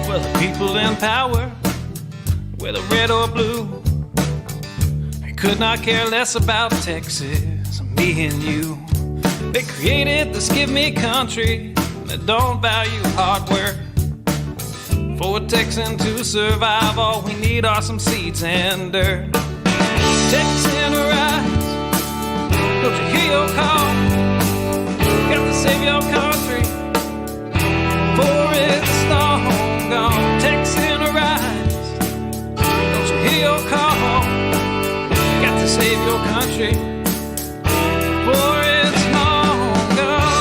Well, the people in power, whether red or blue, they could not care less about Texas, me and you. They created this give me country that don't value hard work. For a Texan to survive, all we need are some seeds and dirt. Texan rise, don't you hear your call? Got to save your country, for it's long gone. Texan rise, don't you hear your call? Got to save your country, for it's long gone.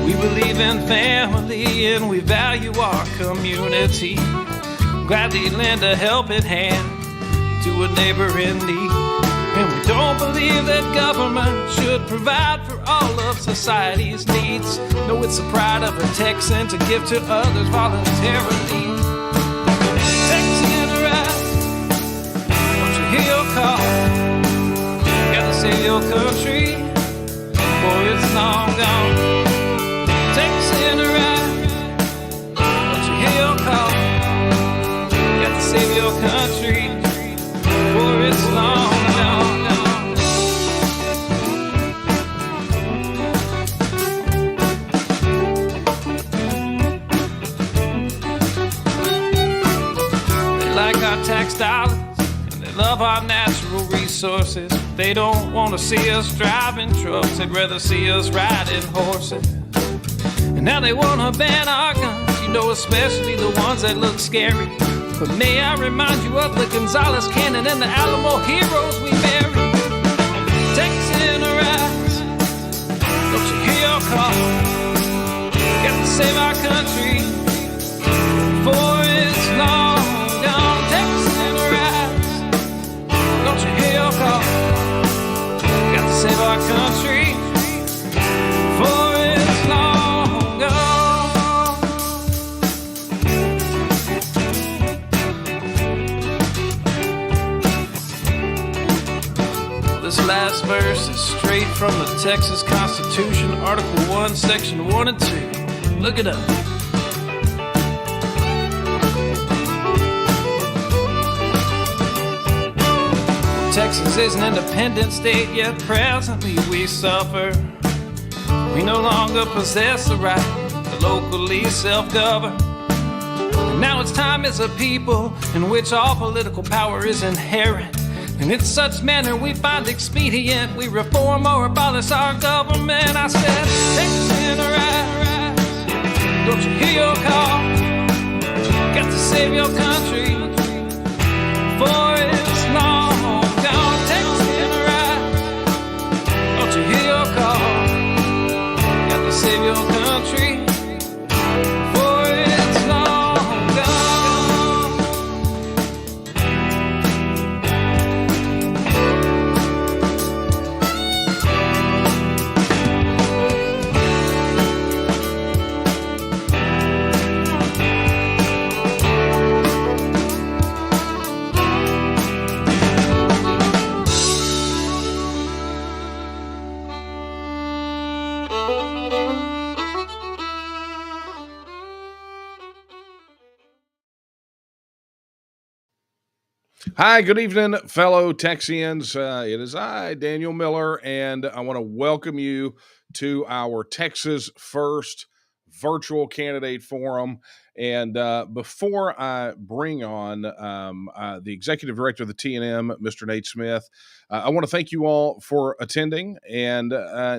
We believe in family and we value our community. Gladly lend a helping hand to a neighbor in need. And we don't believe that government should provide for all of society's needs. No, it's the pride of a Texan to give to others voluntarily. Texan rise, don't you hear your call? Gotta save your country, for it's long gone. Texan rise, don't you hear your call? Gotta save your country, for it's long gone. They like our tax dollars and they love our natural resources. They don't want to see us driving trucks, they'd rather see us riding horses. And now they want to ban our guns, you know, especially the ones that look scary. But may I remind you of the Gonzales Cannon and the Alamo heroes we buried. Texan rise, don't you hear your call? Got to save our country, for it's long gone. Texan rise, don't you hear your call? Got to save our country, for it's long gone. This last verse is straight from the Texas Constitution, Article 1, Section 1 and 2. Look it up. Texas is an independent state, yet presently we suffer. We no longer possess the right to locally self-govern. And now it's time as a people in which all political power is inherent. And in such manner we find expedient, we reform or abolish our government. I said, Texan rise, don't you hear your call? Got to save your country, for it's long gone. Texan rise, don't you hear your call? Got to save your country, for it's long gone. Hi, good evening, fellow Texians. It is I, Daniel Miller, and I want to welcome you to our Texas First Virtual Candidate Forum. And before I bring on the Executive Director of the TNM, Mr. Nate Smith, I want to thank you all for attending and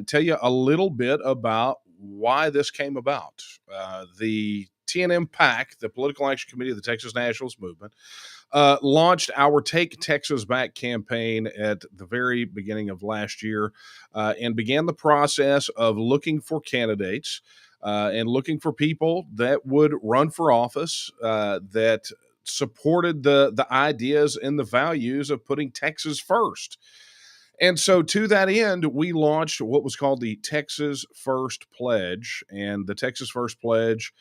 tell you a little bit about why this came about. The TNM-PAC, the Political Action Committee of the Texas Nationalist Movement, launched our Take Texas Back campaign at the very beginning of last year and began the process of looking for candidates and looking for people that would run for office that supported the ideas and the values of putting Texas first. And so, to that end, we launched what was called the Texas First Pledge. And the Texas First Pledge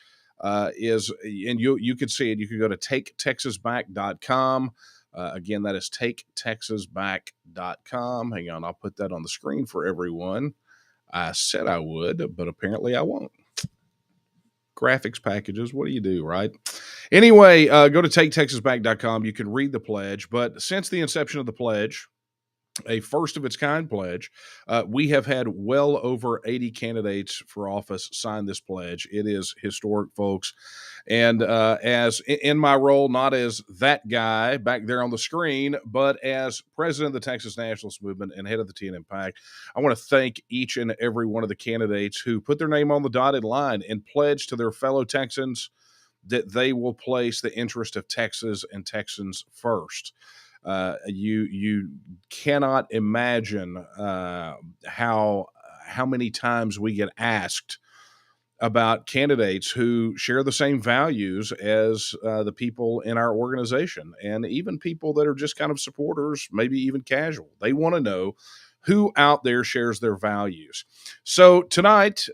is, and you can see it, you can go to taketexasback.com. Again, that is taketexasback.com. Hang on, I'll put that on the screen for everyone. I said I would, but apparently I won't. Graphics packages, what do you do, right? Anyway, go to taketexasback.com. You can read the pledge. But since the inception of the pledge, a first of its kind pledge, we have had well over 80 candidates for office sign this pledge. It is historic, folks. And as in my role, not as that guy back there on the screen, but as president of the Texas Nationalist Movement and head of the TNM-PAC, I want to thank each and every one of the candidates who put their name on the dotted line and pledged to their fellow Texans that they will place the interest of Texas and Texans first. You cannot imagine how many times we get asked about candidates who share the same values as the people in our organization, and even people that are just kind of supporters, maybe even casual. They want to know who out there shares their values. So tonight,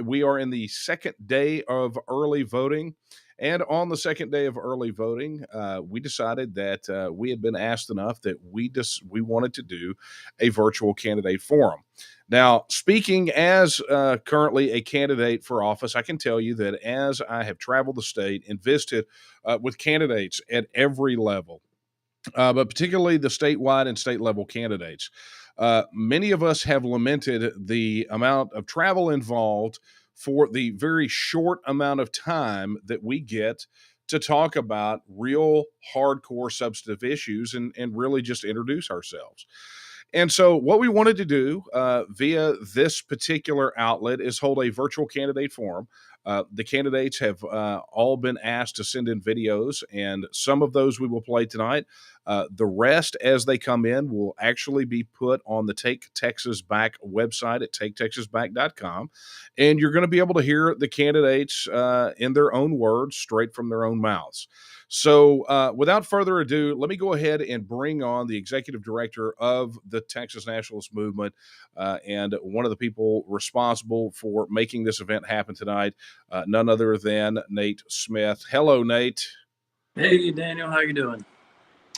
we are in the second day of early voting. And on the second day of early voting, we decided that we had been asked enough that we wanted to do a virtual candidate forum. Now, speaking as currently a candidate for office, I can tell you that as I have traveled the state and visited with candidates at every level, but particularly the statewide and state level candidates, many of us have lamented the amount of travel involved for the very short amount of time that we get to talk about real hardcore substantive issues and really just introduce ourselves. And so, what we wanted to do via this particular outlet is hold a virtual candidate forum. The candidates have all been asked to send in videos, and some of those we will play tonight. The rest, as they come in, will actually be put on the Take Texas Back website at taketexasback.com. And you're going to be able to hear the candidates in their own words, straight from their own mouths. So, without further ado, let me go ahead and bring on the executive director of the Texas Nationalist Movement and one of the people responsible for making this event happen tonight, none other than Nate Smith. Hello, Nate. Hey, Daniel, how you doing?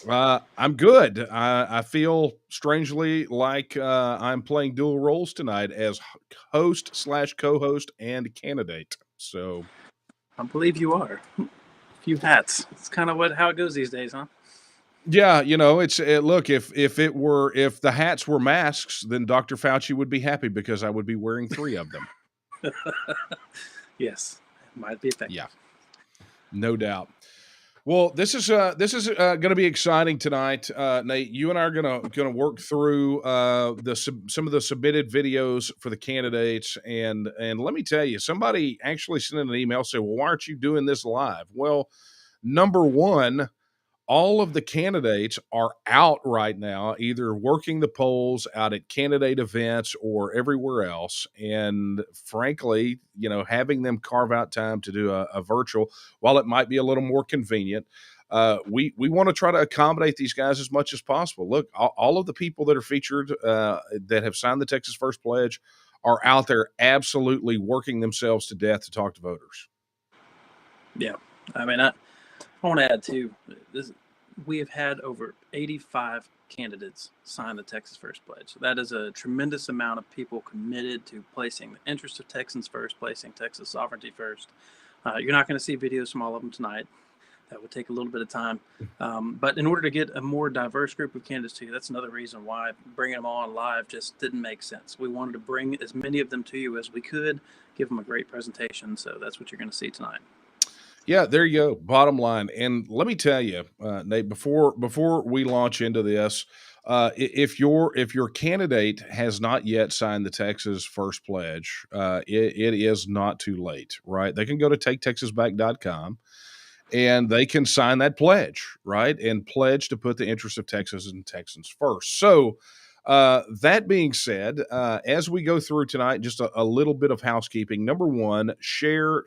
I'm good. I feel strangely like I'm playing dual roles tonight as host / co-host and candidate. So I believe you are. A few hats. It's kind of how it goes these days, huh? yeah, look, if the hats were masks, then Dr. Fauci would be happy because I would be wearing 3 of them. Yes, it might be effective. Yeah, no doubt. Well, this is going to be exciting tonight, Nate. You and I are going to work through some of the submitted videos for the candidates, and let me tell you, somebody actually sent in an email saying, "Well, why aren't you doing this live?" Well, number one, all of the candidates are out right now, either working the polls out at candidate events or everywhere else. And frankly, having them carve out time to do a virtual, while it might be a little more convenient, we want to try to accommodate these guys as much as possible. Look, all of the people that are featured that have signed the Texas First Pledge are out there absolutely working themselves to death to talk to voters. Yeah, I mean, I want to add too. We have had over 85 candidates sign the Texas First Pledge. That is a tremendous amount of people committed to placing the interest of Texans first, placing Texas sovereignty first. You're not going to see videos from all of them tonight. That would take a little bit of time. But in order to get a more diverse group of candidates to you, that's another reason why bringing them on live just didn't make sense. We wanted to bring as many of them to you as we could, give them a great presentation. So that's what you're going to see tonight. Yeah, there you go. Bottom line. And let me tell you, Nate, before we launch into this, if your candidate has not yet signed the Texas First Pledge, it is not too late, right? They can go to taketexasback.com and they can sign that pledge, right? And pledge to put the interests of Texas and Texans first. So that being said, as we go through tonight, just a little bit of housekeeping. Number one, share.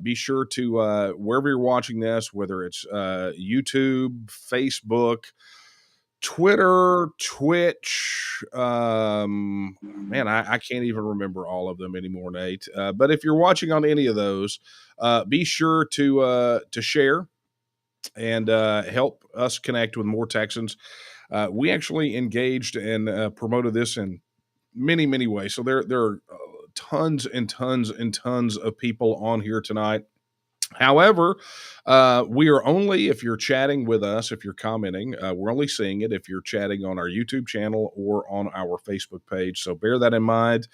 Be sure to, wherever you're watching this, whether it's YouTube, Facebook, Twitter, Twitch. Man, I can't even remember all of them anymore, Nate. But if you're watching on any of those, be sure to share and help us connect with more Texans. We actually engaged and promoted this in many, many ways. So there are tons and tons and tons of people on here tonight. However, we are only, if you're chatting with us, if you're commenting, we're only seeing it if you're chatting on our YouTube channel or on our Facebook page. So bear that in mind.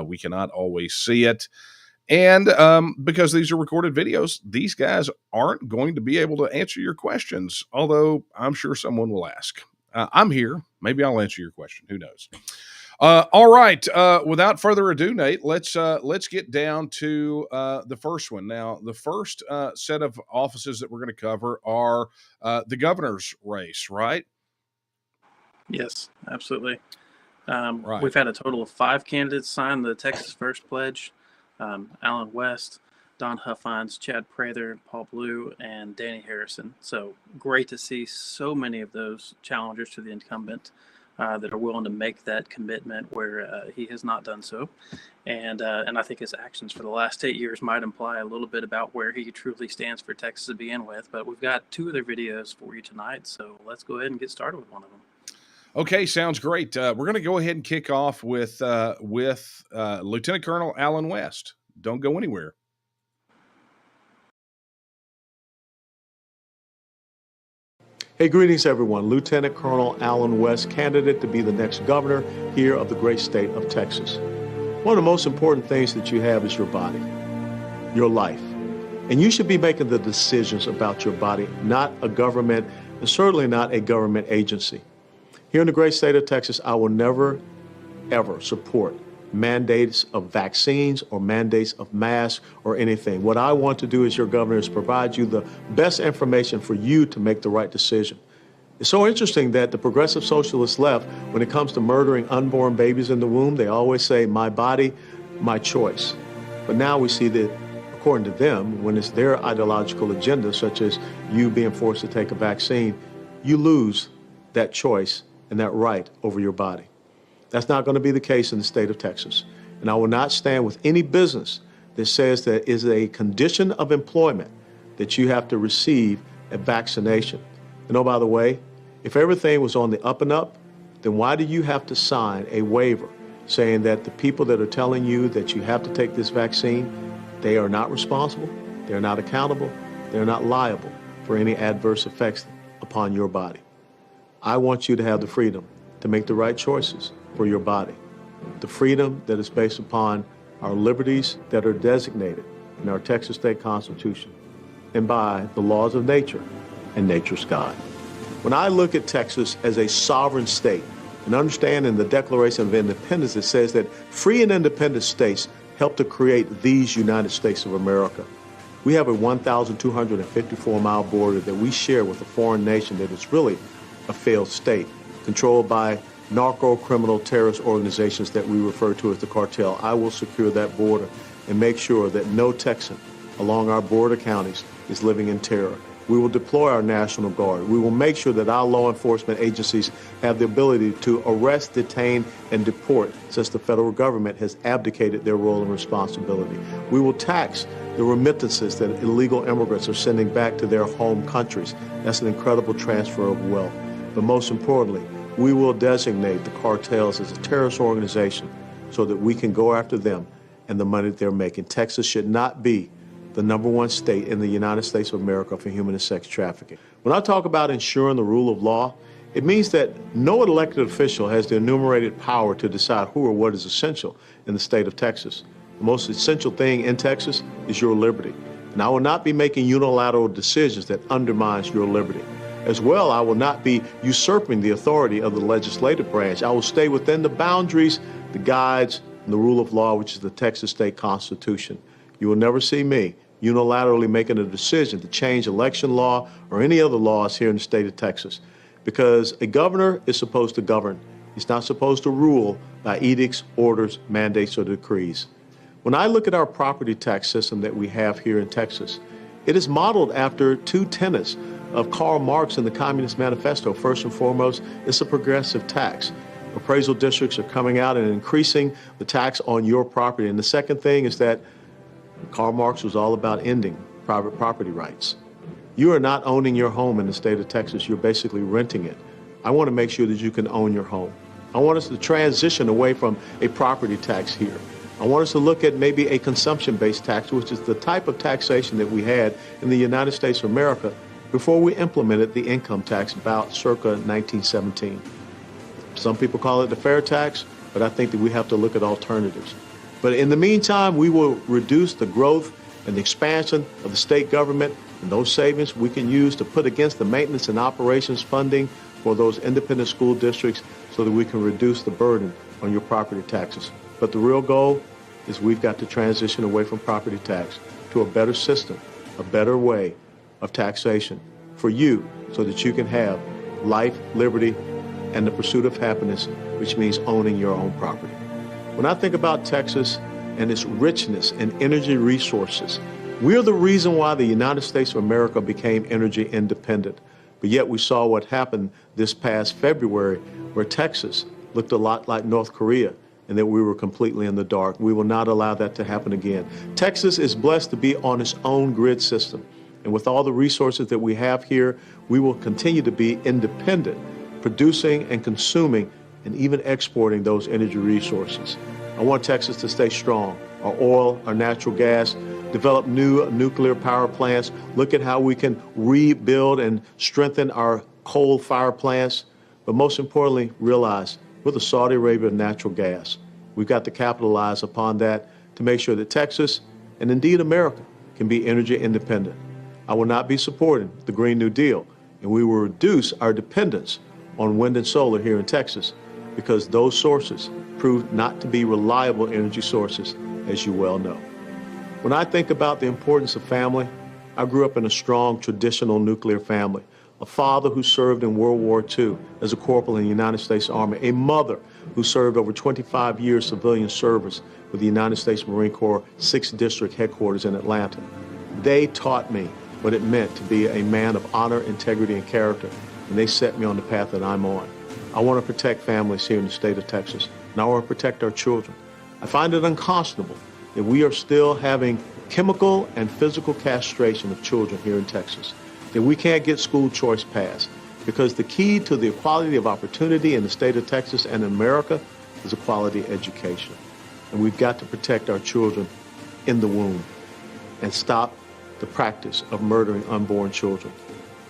We cannot always see it. And because these are recorded videos, these guys aren't going to be able to answer your questions, although I'm sure someone will ask. I'm here. Maybe I'll answer your question. Who knows? All right. Without further ado, Nate, let's get down to the first one. Now, the first set of offices that we're going to cover are the governor's race, right? Yes, absolutely. Right. We've had a total of 5 candidates sign the Texas First Pledge. Alan West, Don Huffines, Chad Prather, Paul Blue, and Danny Harrison. So great to see so many of those challengers to the incumbent that are willing to make that commitment where he has not done so. And I think his actions for the last 8 years might imply a little bit about where he truly stands for Texas to begin with. But we've got 2 of their videos for you tonight, so let's go ahead and get started with one of them. Okay, sounds great. We're going to go ahead and kick off with Lieutenant Colonel Alan West. Don't go anywhere. Hey, greetings, everyone. Lieutenant Colonel Alan West, candidate to be the next governor here of the great state of Texas. One of the most important things that you have is your body, your life. And you should be making the decisions about your body, not a government, and certainly not a government agency. Here in the great state of Texas, I will never, ever support mandates of vaccines or mandates of masks or anything. What I want to do as your governor is provide you the best information for you to make the right decision. It's so interesting that the progressive socialist left, when it comes to murdering unborn babies in the womb, they always say, my body, my choice. But now we see that, according to them, when it's their ideological agenda, such as you being forced to take a vaccine, you lose that choice and that right over your body. That's not going to be the case in the state of Texas. And I will not stand with any business that says that it is a condition of employment that you have to receive a vaccination. And oh, by the way, if everything was on the up and up, then why do you have to sign a waiver saying that the people that are telling you that you have to take this vaccine, they are not responsible, they're not accountable, they're not liable for any adverse effects upon your body? I want you to have the freedom to make the right choices for your body. The freedom that is based upon our liberties that are designated in our Texas State Constitution and by the laws of nature and nature's God. When I look at Texas as a sovereign state and understand in the Declaration of Independence it says that free and independent states help to create these United States of America. We have a 1,254-mile border that we share with a foreign nation that is really a failed state, controlled by narco-criminal terrorist organizations that we refer to as the cartel. I will secure that border and make sure that no Texan along our border counties is living in terror. We will deploy our National Guard. We will make sure that our law enforcement agencies have the ability to arrest, detain, and deport, since the federal government has abdicated their role and responsibility. We will tax the remittances that illegal immigrants are sending back to their home countries. That's an incredible transfer of wealth. But most importantly, we will designate the cartels as a terrorist organization so that we can go after them and the money they're making. Texas should not be the #1 state in the United States of America for human and sex trafficking. When I talk about ensuring the rule of law, it means that no elected official has the enumerated power to decide who or what is essential in the state of Texas. The most essential thing in Texas is your liberty. And I will not be making unilateral decisions that undermines your liberty. As well, I will not be usurping the authority of the legislative branch. I will stay within the boundaries, the guides, and the rule of law, which is the Texas State Constitution. You will never see me unilaterally making a decision to change election law or any other laws here in the state of Texas, because a governor is supposed to govern. He's not supposed to rule by edicts, orders, mandates, or decrees. When I look at our property tax system that we have here in Texas, it is modeled after 2 tenets of Karl Marx in the Communist Manifesto. First and foremost, it's a progressive tax. Appraisal districts are coming out and increasing the tax on your property. And the second thing is that Karl Marx was all about ending private property rights. You are not owning your home in the state of Texas. You're basically renting it. I want to make sure that you can own your home. I want us to transition away from a property tax here. I want us to look at maybe a consumption-based tax, which is the type of taxation that we had in the United States of America before we implemented the income tax about circa 1917. Some people call it the fair tax, but I think that we have to look at alternatives. But in the meantime, we will reduce the growth and the expansion of the state government, and those savings we can use to put against the maintenance and operations funding for those independent school districts so that we can reduce the burden on your property taxes. But the real goal is we've got to transition away from property tax to a better system, a better way of taxation for you so that you can have life, liberty, and the pursuit of happiness, which means owning your own property. When I think about Texas and its richness in energy resources, we're the reason why the United States of America became energy independent. But yet we saw what happened this past February, where Texas looked a lot like North Korea, and that we were completely in the dark. We will not allow that to happen again. Texas is blessed to be on its own grid system. And with all the resources that we have here, we will continue to be independent, producing and consuming and even exporting those energy resources. I want Texas to stay strong. Our oil, our natural gas, develop new nuclear power plants, look at how we can rebuild and strengthen our coal fire plants, but most importantly, realize we're the Saudi Arabia of natural gas. We've got to capitalize upon that to make sure that Texas, and indeed America, can be energy independent. I will not be supporting the Green New Deal, and we will reduce our dependence on wind and solar here in Texas because those sources proved not to be reliable energy sources, as you well know. When I think about the importance of family, I grew up in a strong traditional nuclear family. A father who served in World War II as a corporal in the United States Army, a mother who served over 25 years civilian service with the United States Marine Corps 6th District headquarters in Atlanta. They taught me what it meant to be a man of honor, integrity, and character, and they set me on the path that I'm on. I want to protect families here in the state of Texas, and I want to protect our children. I find it unconscionable that we are still having chemical and physical castration of children here in Texas, that we can't get school choice passed, because the key to the equality of opportunity in the state of Texas and in America is a quality education. And we've got to protect our children in the womb and stop the practice of murdering unborn children.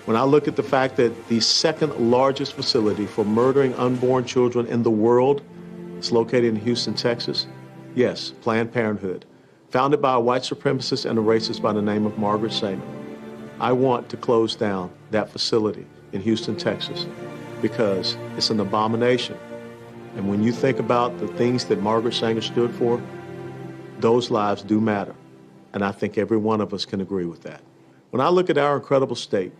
When I look at the fact that the second largest facility for murdering unborn children in the world is located in Houston, Texas, yes, Planned Parenthood, founded by a white supremacist and a racist by the name of Margaret Sanger. I want to close down that facility in Houston, Texas, because it's an abomination. And when you think about the things that Margaret Sanger stood for, those lives do matter. And I think every one of us can agree with that. When I look at our incredible state,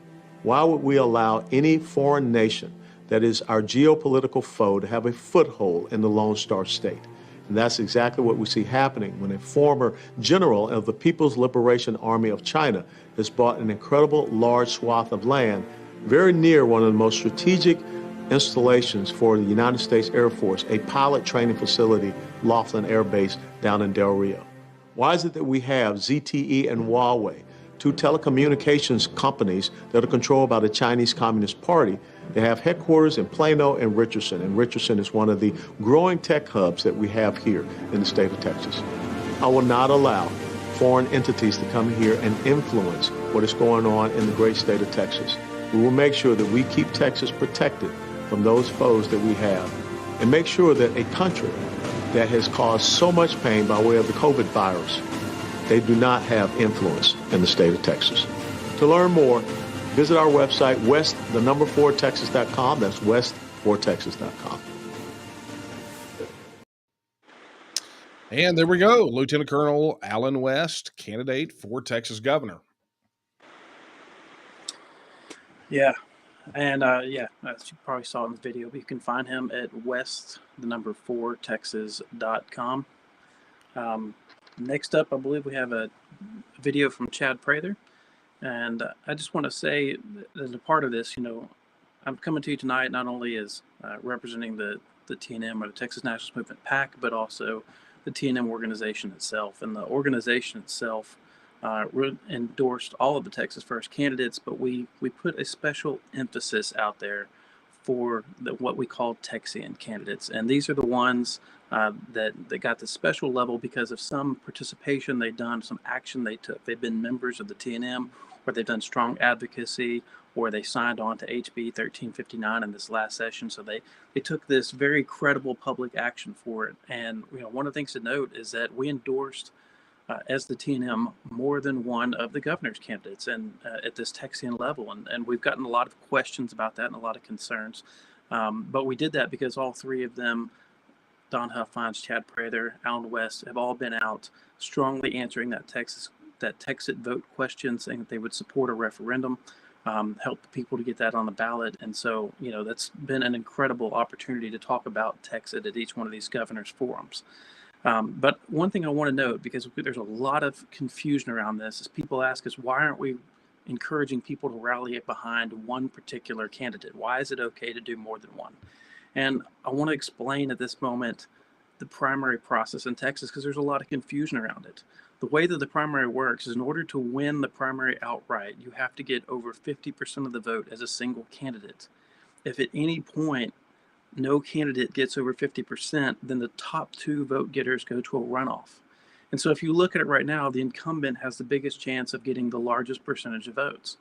why would we allow any foreign nation that is our geopolitical foe to have a foothold in the Lone Star State? And that's exactly what we see happening when a former general of the People's Liberation Army of China has bought an incredible large swath of land very near one of the most strategic installations for the United States Air Force, a pilot training facility, Laughlin Air Base down in Del Rio. Why is it that we have ZTE and Huawei, two telecommunications companies that are controlled by the Chinese Communist Party? They have headquarters in Plano and Richardson is one of the growing tech hubs that we have here in the state of Texas. I will not allow foreign entities to come here and influence what is going on in the great state of Texas. We will make sure that we keep Texas protected from those foes that we have, and make sure that a country that has caused so much pain by way of the COVID virus, they do not have influence in the state of Texas. To learn more, visit our website, west4texas.com. That's west4texas.com. And there we go. Lieutenant Colonel Allen West, candidate for Texas governor. Yeah. And as you probably saw in the video, but you can find him at west4texas.com. Next up, I believe we have a video from Chad Prather. And I just want to say that as a part of this, I'm coming to you tonight not only as representing the TNM or the Texas Nationalist Movement PAC, but also the TNM organization itself. And the organization itself endorsed all of the Texas First candidates, but we put a special emphasis out there for what we call Texian candidates. And these are the ones that got the special level because of some participation they've done, some action they took. They've been members of the TNM, or they've done strong advocacy, or they signed on to HB 1359 in this last session. So they took this very credible public action for it. And one of the things to note is that we endorsed as the TNM more than one of the governor's candidates and at this Texian level. And we've gotten a lot of questions about that and a lot of concerns. But we did that because all three of them, Don Huffines, Chad Prather, Alan West, have all been out strongly answering that Texit vote question, saying that they would support a referendum, help people to get that on the ballot. And so, that's been an incredible opportunity to talk about Texit at each one of these governors' forums. But one thing I want to note, because there's a lot of confusion around this, is people ask us, why aren't we encouraging people to rally behind one particular candidate? Why is it okay to do more than one? And I want to explain at this moment the primary process in Texas, because there's a lot of confusion around it. The way that the primary works is, in order to win the primary outright, you have to get over 50% of the vote as a single candidate. If at any point no candidate gets over 50%, then the top two vote getters go to a runoff. And so if you look at it right now, the incumbent has the biggest chance of getting the largest percentage of votes.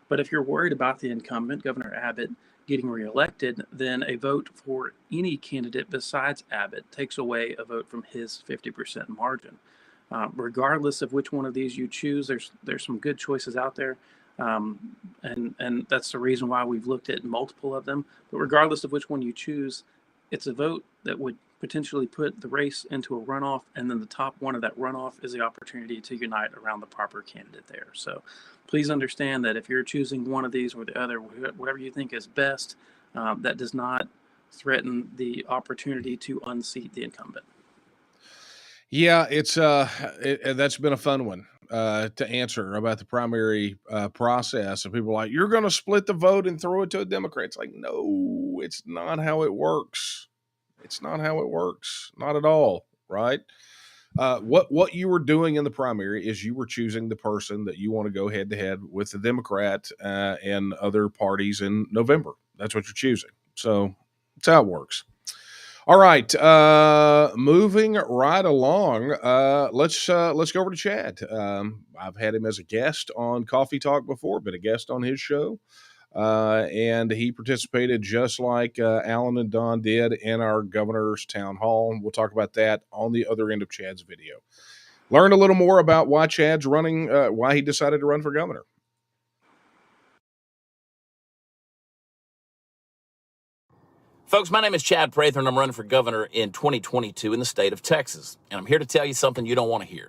But if you're worried about the incumbent, Governor Abbott, getting reelected, then a vote for any candidate besides Abbott takes away a vote from his 50% margin. Regardless of which one of these you choose, there's some good choices out there. And that's the reason why we've looked at multiple of them. But regardless of which one you choose, it's a vote that would potentially put the race into a runoff, and then the top one of that runoff is the opportunity to unite around the proper candidate there. So please understand that if you're choosing one of these or the other, whatever you think is best, that does not threaten the opportunity to unseat the incumbent. Yeah, that's been a fun one to answer about the primary process. And people are like, you're going to split the vote and throw it to a Democrat. It's like, no, it's not how it works. It's not how it works. Not at all, right? What you were doing in the primary is you were choosing the person that you want to go head to head with the Democrat and other parties in November. That's what you're choosing. So that's how it works. All right, moving right along. Let's go over to Chad. I've had him as a guest on Coffee Talk before, been a guest on his show, and he participated just like Alan and Don did in our governor's town hall. We'll talk about that on the other end of Chad's video. Learn a little more about why Chad's running, why he decided to run for governor. Folks, my name is Chad Prather, and I'm running for governor in 2022 in the state of Texas. And I'm here to tell you something you don't want to hear.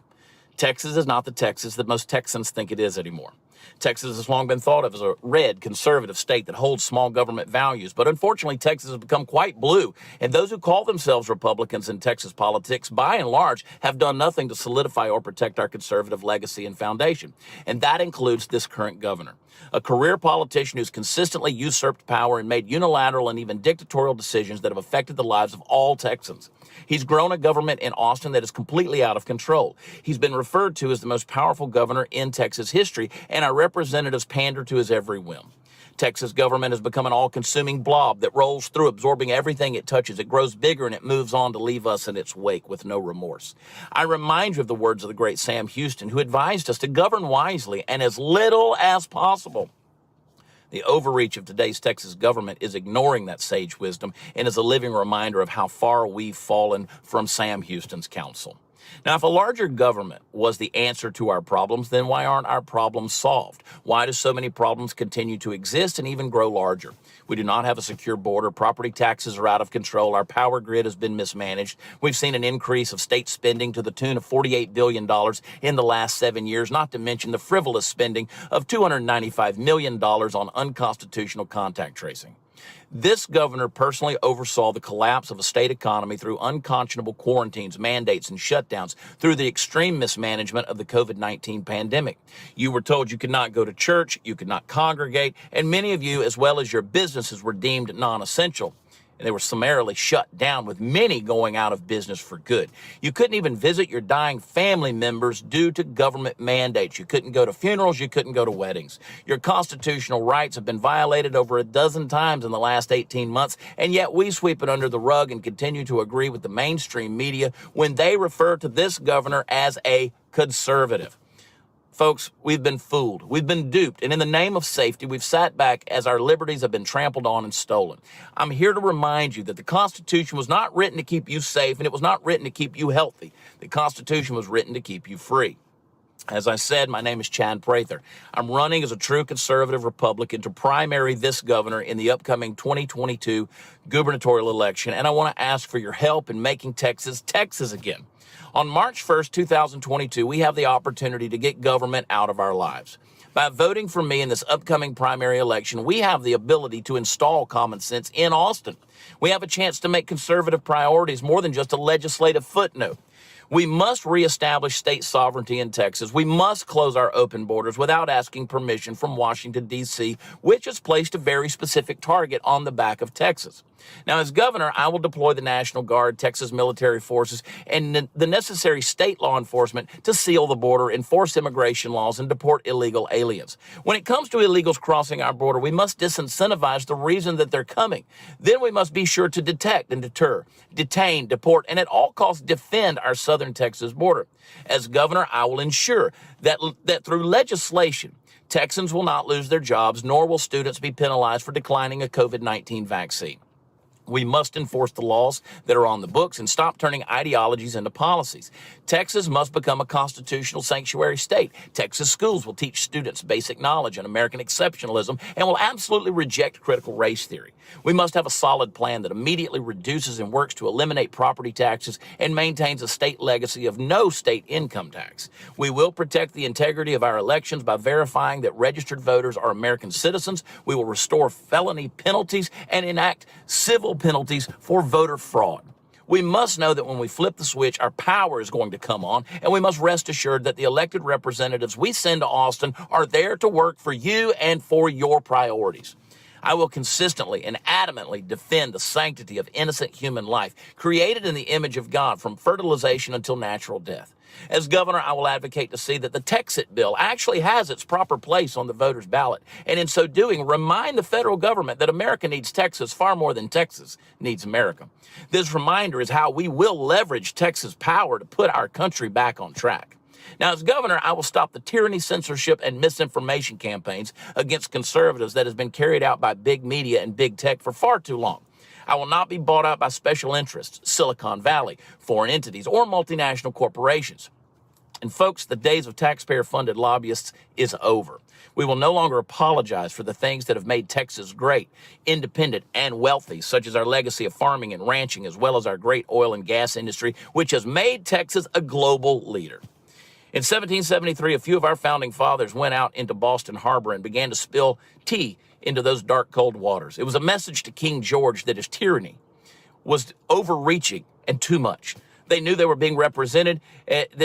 Texas is not the Texas that most Texans think it is anymore. Texas has long been thought of as a red, conservative state that holds small government values. But unfortunately, Texas has become quite blue. And those who call themselves Republicans in Texas politics, by and large, have done nothing to solidify or protect our conservative legacy and foundation. And that includes this current governor, a career politician who's consistently usurped power and made unilateral and even dictatorial decisions that have affected the lives of all Texans. He's grown a government in Austin that is completely out of control. He's been referred to as the most powerful governor in Texas history, and our representatives pander to his every whim. Texas government has become an all-consuming blob that rolls through, absorbing everything it touches. It grows bigger and it moves on to leave us in its wake with no remorse. I remind you of the words of the great Sam Houston, who advised us to govern wisely and as little as possible. The overreach of today's Texas government is ignoring that sage wisdom and is a living reminder of how far we've fallen from Sam Houston's counsel. Now, if a larger government was the answer to our problems, then why aren't our problems solved? Why do so many problems continue to exist and even grow larger? We do not have a secure border. Property taxes are out of control. Our power grid has been mismanaged. We've seen an increase of state spending to the tune of $48 billion in the last 7 years, not to mention the frivolous spending of $295 million on unconstitutional contact tracing. This governor personally oversaw the collapse of a state economy through unconscionable quarantines, mandates, and shutdowns through the extreme mismanagement of the COVID-19 pandemic. You were told you could not go to church, you could not congregate, and many of you, as well as your businesses, were deemed non-essential. And they were summarily shut down, with many going out of business for good. You couldn't even visit your dying family members due to government mandates. You couldn't go to funerals. You couldn't go to weddings. Your constitutional rights have been violated over a dozen times in the last 18 months, and yet we sweep it under the rug and continue to agree with the mainstream media when they refer to this governor as a conservative. Folks, we've been fooled. We've been duped. And in the name of safety, we've sat back as our liberties have been trampled on and stolen. I'm here to remind you that the Constitution was not written to keep you safe, and it was not written to keep you healthy. The Constitution was written to keep you free. As I said, my name is Chad Prather. I'm running as a true conservative Republican to primary this governor in the upcoming 2022 gubernatorial election, and I want to ask for your help in making Texas, Texas again. On March 1st, 2022, we have the opportunity to get government out of our lives. By voting for me in this upcoming primary election, we have the ability to install common sense in Austin. We have a chance to make conservative priorities more than just a legislative footnote. We must reestablish state sovereignty in Texas. We must close our open borders without asking permission from Washington, D.C., which has placed a very specific target on the back of Texas. Now, as governor, I will deploy the National Guard, Texas military forces, and the necessary state law enforcement to seal the border, enforce immigration laws, and deport illegal aliens. When it comes to illegals crossing our border, we must disincentivize the reason that they're coming. Then we must be sure to detect and deter, detain, deport, and at all costs defend our southern Texas border. As governor, I will ensure that through legislation, Texans will not lose their jobs, nor will students be penalized for declining a COVID-19 vaccine. We must enforce the laws that are on the books and stop turning ideologies into policies. Texas must become a constitutional sanctuary state. Texas schools will teach students basic knowledge and American exceptionalism and will absolutely reject critical race theory. We must have a solid plan that immediately reduces and works to eliminate property taxes and maintains a state legacy of no state income tax. We will protect the integrity of our elections by verifying that registered voters are American citizens. We will restore felony penalties and enact civil penalties for voter fraud. We must know that when we flip the switch, our power is going to come on, and we must rest assured that the elected representatives we send to Austin are there to work for you and for your priorities. I will consistently and adamantly defend the sanctity of innocent human life, created in the image of God from fertilization until natural death. As governor, I will advocate to see that the Texit bill actually has its proper place on the voter's ballot, and in so doing, remind the federal government that America needs Texas far more than Texas needs America. This reminder is how we will leverage Texas' power to put our country back on track. Now, as governor, I will stop the tyranny, censorship, and misinformation campaigns against conservatives that has been carried out by big media and big tech for far too long. I will not be bought out by special interests, Silicon Valley, foreign entities, or multinational corporations. And folks, the days of taxpayer-funded lobbyists is over. We will no longer apologize for the things that have made Texas great, independent, and wealthy, such as our legacy of farming and ranching, as well as our great oil and gas industry, which has made Texas a global leader. In 1773, a few of our founding fathers went out into Boston Harbor and began to spill tea into those dark, cold waters. It was a message to King George that his tyranny was overreaching and too much. They knew they were being represented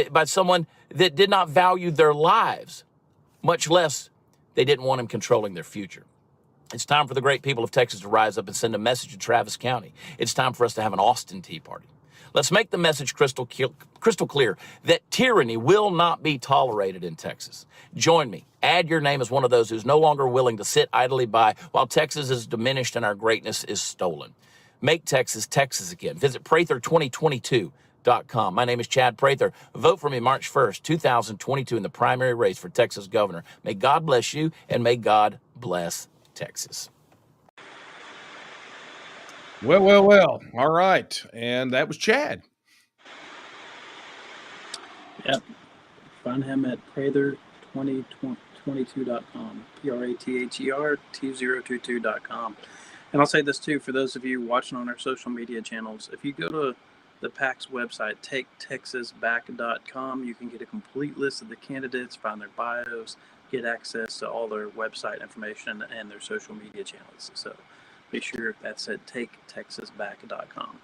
by someone that did not value their lives, much less they didn't want him controlling their future. It's time for the great people of Texas to rise up and send a message to Travis County. It's time for us to have an Austin Tea Party. Let's make the message crystal clear that tyranny will not be tolerated in Texas. Join me. Add your name as one of those who's no longer willing to sit idly by while Texas is diminished and our greatness is stolen. Make Texas, Texas again. Visit Prather2022.com. My name is Chad Prather. Vote for me March 1st, 2022 in the primary race for Texas governor. May God bless you and may God bless Texas. Well. All right. And that was Chad. Yep. Find him at Prather2022.com. Prather2022.com. And I'll say this too, for those of you watching on our social media channels, if you go to the PAC's website, taketexasback.com, you can get a complete list of the candidates, find their bios, get access to all their website information and their social media channels. So be sure that's at taketexasback.com.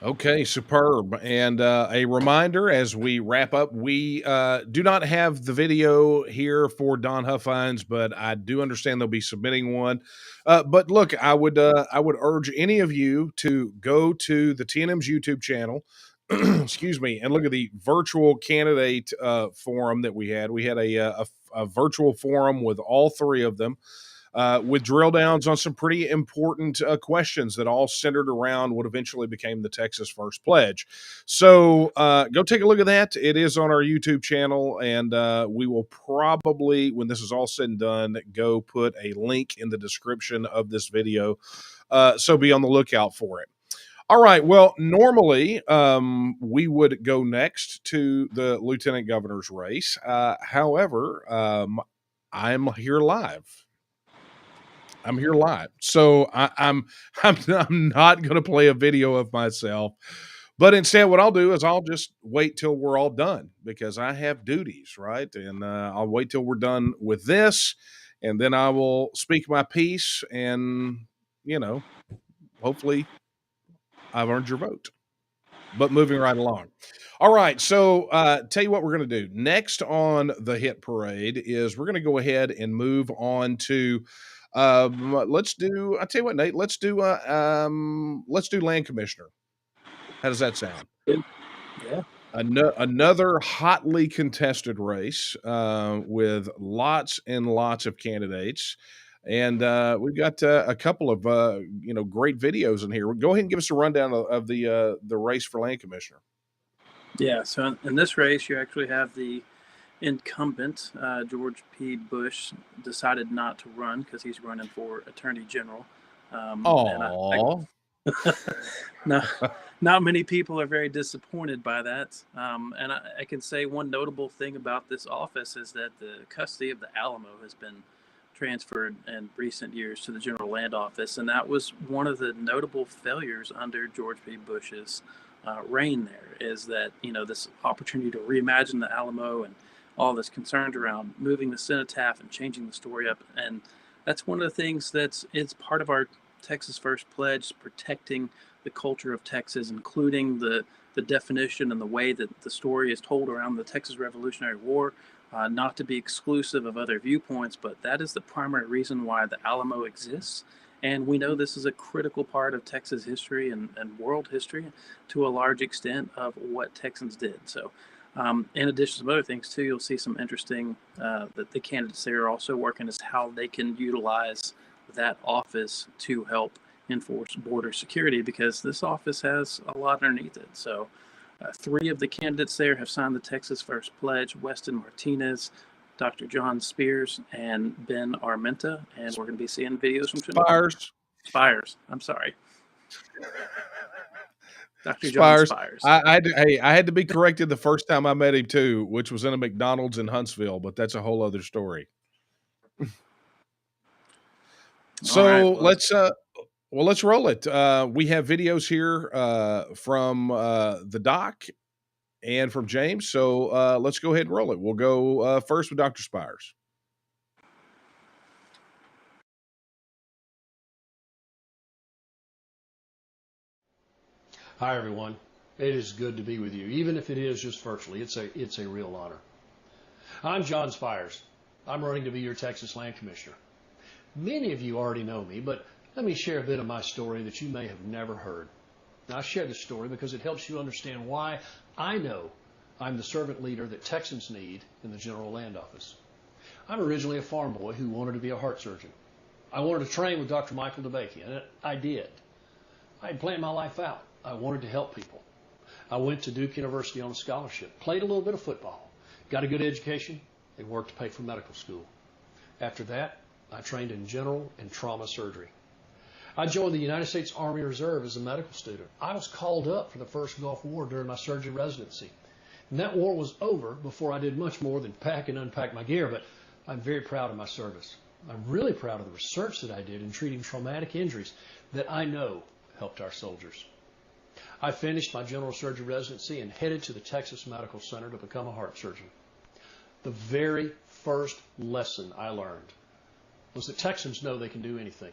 Okay, superb. And a reminder as we wrap up, we do not have the video here for Don Huffines, but I do understand they'll be submitting one. But look, I would urge any of you to go to the TNM's YouTube channel, excuse me, and look at the virtual candidate forum that we had. We had a virtual forum with all three of them. With drill downs on some pretty important questions that all centered around what eventually became the Texas First Pledge. So go take a look at that. It is on our YouTube channel, and we will probably, when this is all said and done, go put a link in the description of this video. So be on the lookout for it. All right. Well, normally we would go next to the lieutenant governor's race. However, I'm here live. So I'm not going to play a video of myself, but instead what I'll do is I'll just wait till we're all done because I have duties, right? And I'll wait till we're done with this, and then I will speak my piece, and hopefully I've earned your vote. But moving right along. All right, so tell you what we're going to do. Next on the hit parade is we're going to go ahead and move on to let's do, I tell you what, Nate, let's do land commissioner. How does that sound? Yeah. Another hotly contested race with lots and lots of candidates. And we've got a couple of great videos in here. Go ahead and give us a rundown of the race for land commissioner. Yeah. So in this race, you actually have the incumbent George P. Bush decided not to run because he's running for Attorney General. Oh, not many people are very disappointed by that. And I can say one notable thing about this office is that the custody of the Alamo has been transferred in recent years to the General Land Office, and that was one of the notable failures under George P. Bush's reign. There is that this opportunity to reimagine the Alamo and all this concerned around moving the cenotaph and changing the story up, and that's one of the things it's part of our Texas First Pledge, protecting the culture of Texas, including the definition and the way that the story is told around the Texas Revolutionary War. Not to be exclusive of other viewpoints, but that is the primary reason why the Alamo exists. And we know this is a critical part of Texas history and world history to a large extent of what Texans did. So in addition to some other things too, you'll see some interesting that the candidates there are also working as how they can utilize that office to help enforce border security, because this office has a lot underneath it. So three of the candidates there have signed the Texas First Pledge: Weston Martinez, Dr. John Spears, and Ben Armenta. And we're going to be seeing videos from Spires. I'm sorry. Dr. John Spires. I had to be corrected the first time I met him too, which was in a McDonald's in Huntsville, but that's a whole other story. So right, let's roll it. We have videos here from the doc and from James. So let's go ahead and roll it. We'll go first with Dr. Spires. Hi, everyone. It is good to be with you, even if it is just virtually. It's a real honor. I'm John Spires. I'm running to be your Texas Land Commissioner. Many of you already know me, but let me share a bit of my story that you may have never heard. Now, I share this story because it helps you understand why I know I'm the servant leader that Texans need in the General Land Office. I'm originally a farm boy who wanted to be a heart surgeon. I wanted to train with Dr. Michael DeBakey, and I did. I had planned my life out. I wanted to help people. I went to Duke University on a scholarship, played a little bit of football, got a good education, and worked to pay for medical school. After that, I trained in general and trauma surgery. I joined the United States Army Reserve as a medical student. I was called up for the first Gulf War during my surgery residency. And that war was over before I did much more than pack and unpack my gear, but I'm very proud of my service. I'm really proud of the research that I did in treating traumatic injuries that I know helped our soldiers. I finished my general surgery residency and headed to the Texas Medical Center to become a heart surgeon. The very first lesson I learned was that Texans know they can do anything.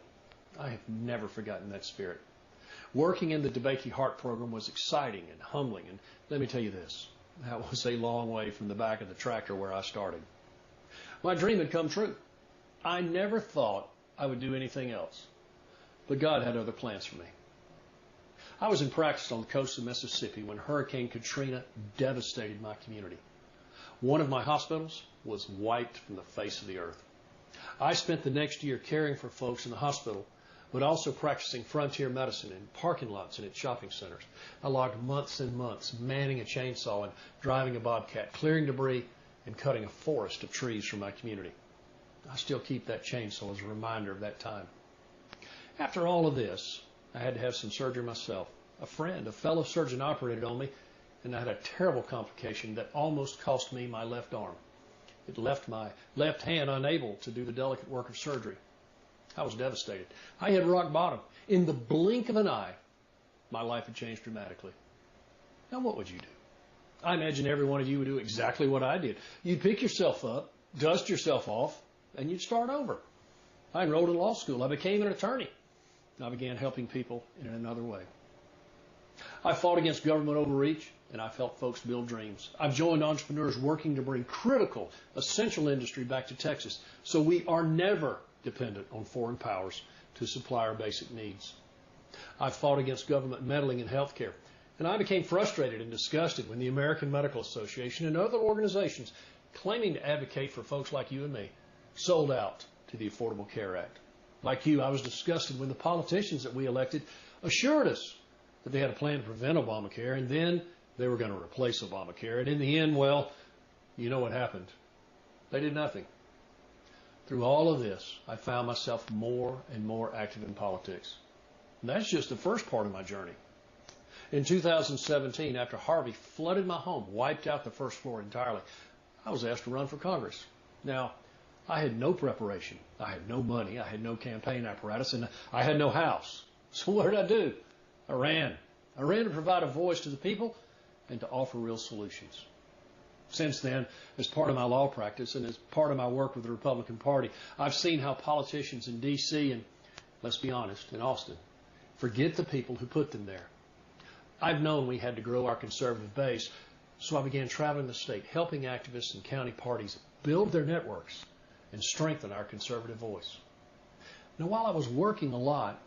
I have never forgotten that spirit. Working in the DeBakey Heart program was exciting and humbling, and let me tell you this, that was a long way from the back of the tractor where I started. My dream had come true. I never thought I would do anything else, but God had other plans for me. I was in practice on the coast of Mississippi when Hurricane Katrina devastated my community. One of my hospitals was wiped from the face of the earth. I spent the next year caring for folks in the hospital, but also practicing frontier medicine in parking lots and at shopping centers. I logged months and months manning a chainsaw and driving a bobcat, clearing debris and cutting a forest of trees from my community. I still keep that chainsaw as a reminder of that time. After all of this, I had to have some surgery myself. A friend, a fellow surgeon, operated on me, and I had a terrible complication that almost cost me my left arm. It left my left hand unable to do the delicate work of surgery. I was devastated. I hit rock bottom. In the blink of an eye, my life had changed dramatically. Now, what would you do? I imagine every one of you would do exactly what I did. You'd pick yourself up, dust yourself off, and you'd start over. I enrolled in law school. I became an attorney. I began helping people in another way. I fought against government overreach, and I've helped folks build dreams. I've joined entrepreneurs working to bring critical, essential industry back to Texas so we are never dependent on foreign powers to supply our basic needs. I've fought against government meddling in healthcare, and I became frustrated and disgusted when the American Medical Association and other organizations claiming to advocate for folks like you and me sold out to the Affordable Care Act. Like you, I was disgusted when the politicians that we elected assured us that they had a plan to prevent Obamacare, and then they were going to replace Obamacare. And in the end, well, you know what happened. They did nothing. Through all of this, I found myself more and more active in politics. And that's just the first part of my journey. In 2017, after Harvey flooded my home, wiped out the first floor entirely, I was asked to run for Congress. Now, I had no preparation. I had no money. I had no campaign apparatus, and I had no house. So what did I do? I ran. I ran to provide a voice to the people and to offer real solutions. Since then, as part of my law practice and as part of my work with the Republican Party, I've seen how politicians in D.C. and, let's be honest, in Austin, forget the people who put them there. I've known we had to grow our conservative base, so I began traveling the state, helping activists and county parties build their networks and strengthen our conservative voice. Now, while I was working a lot,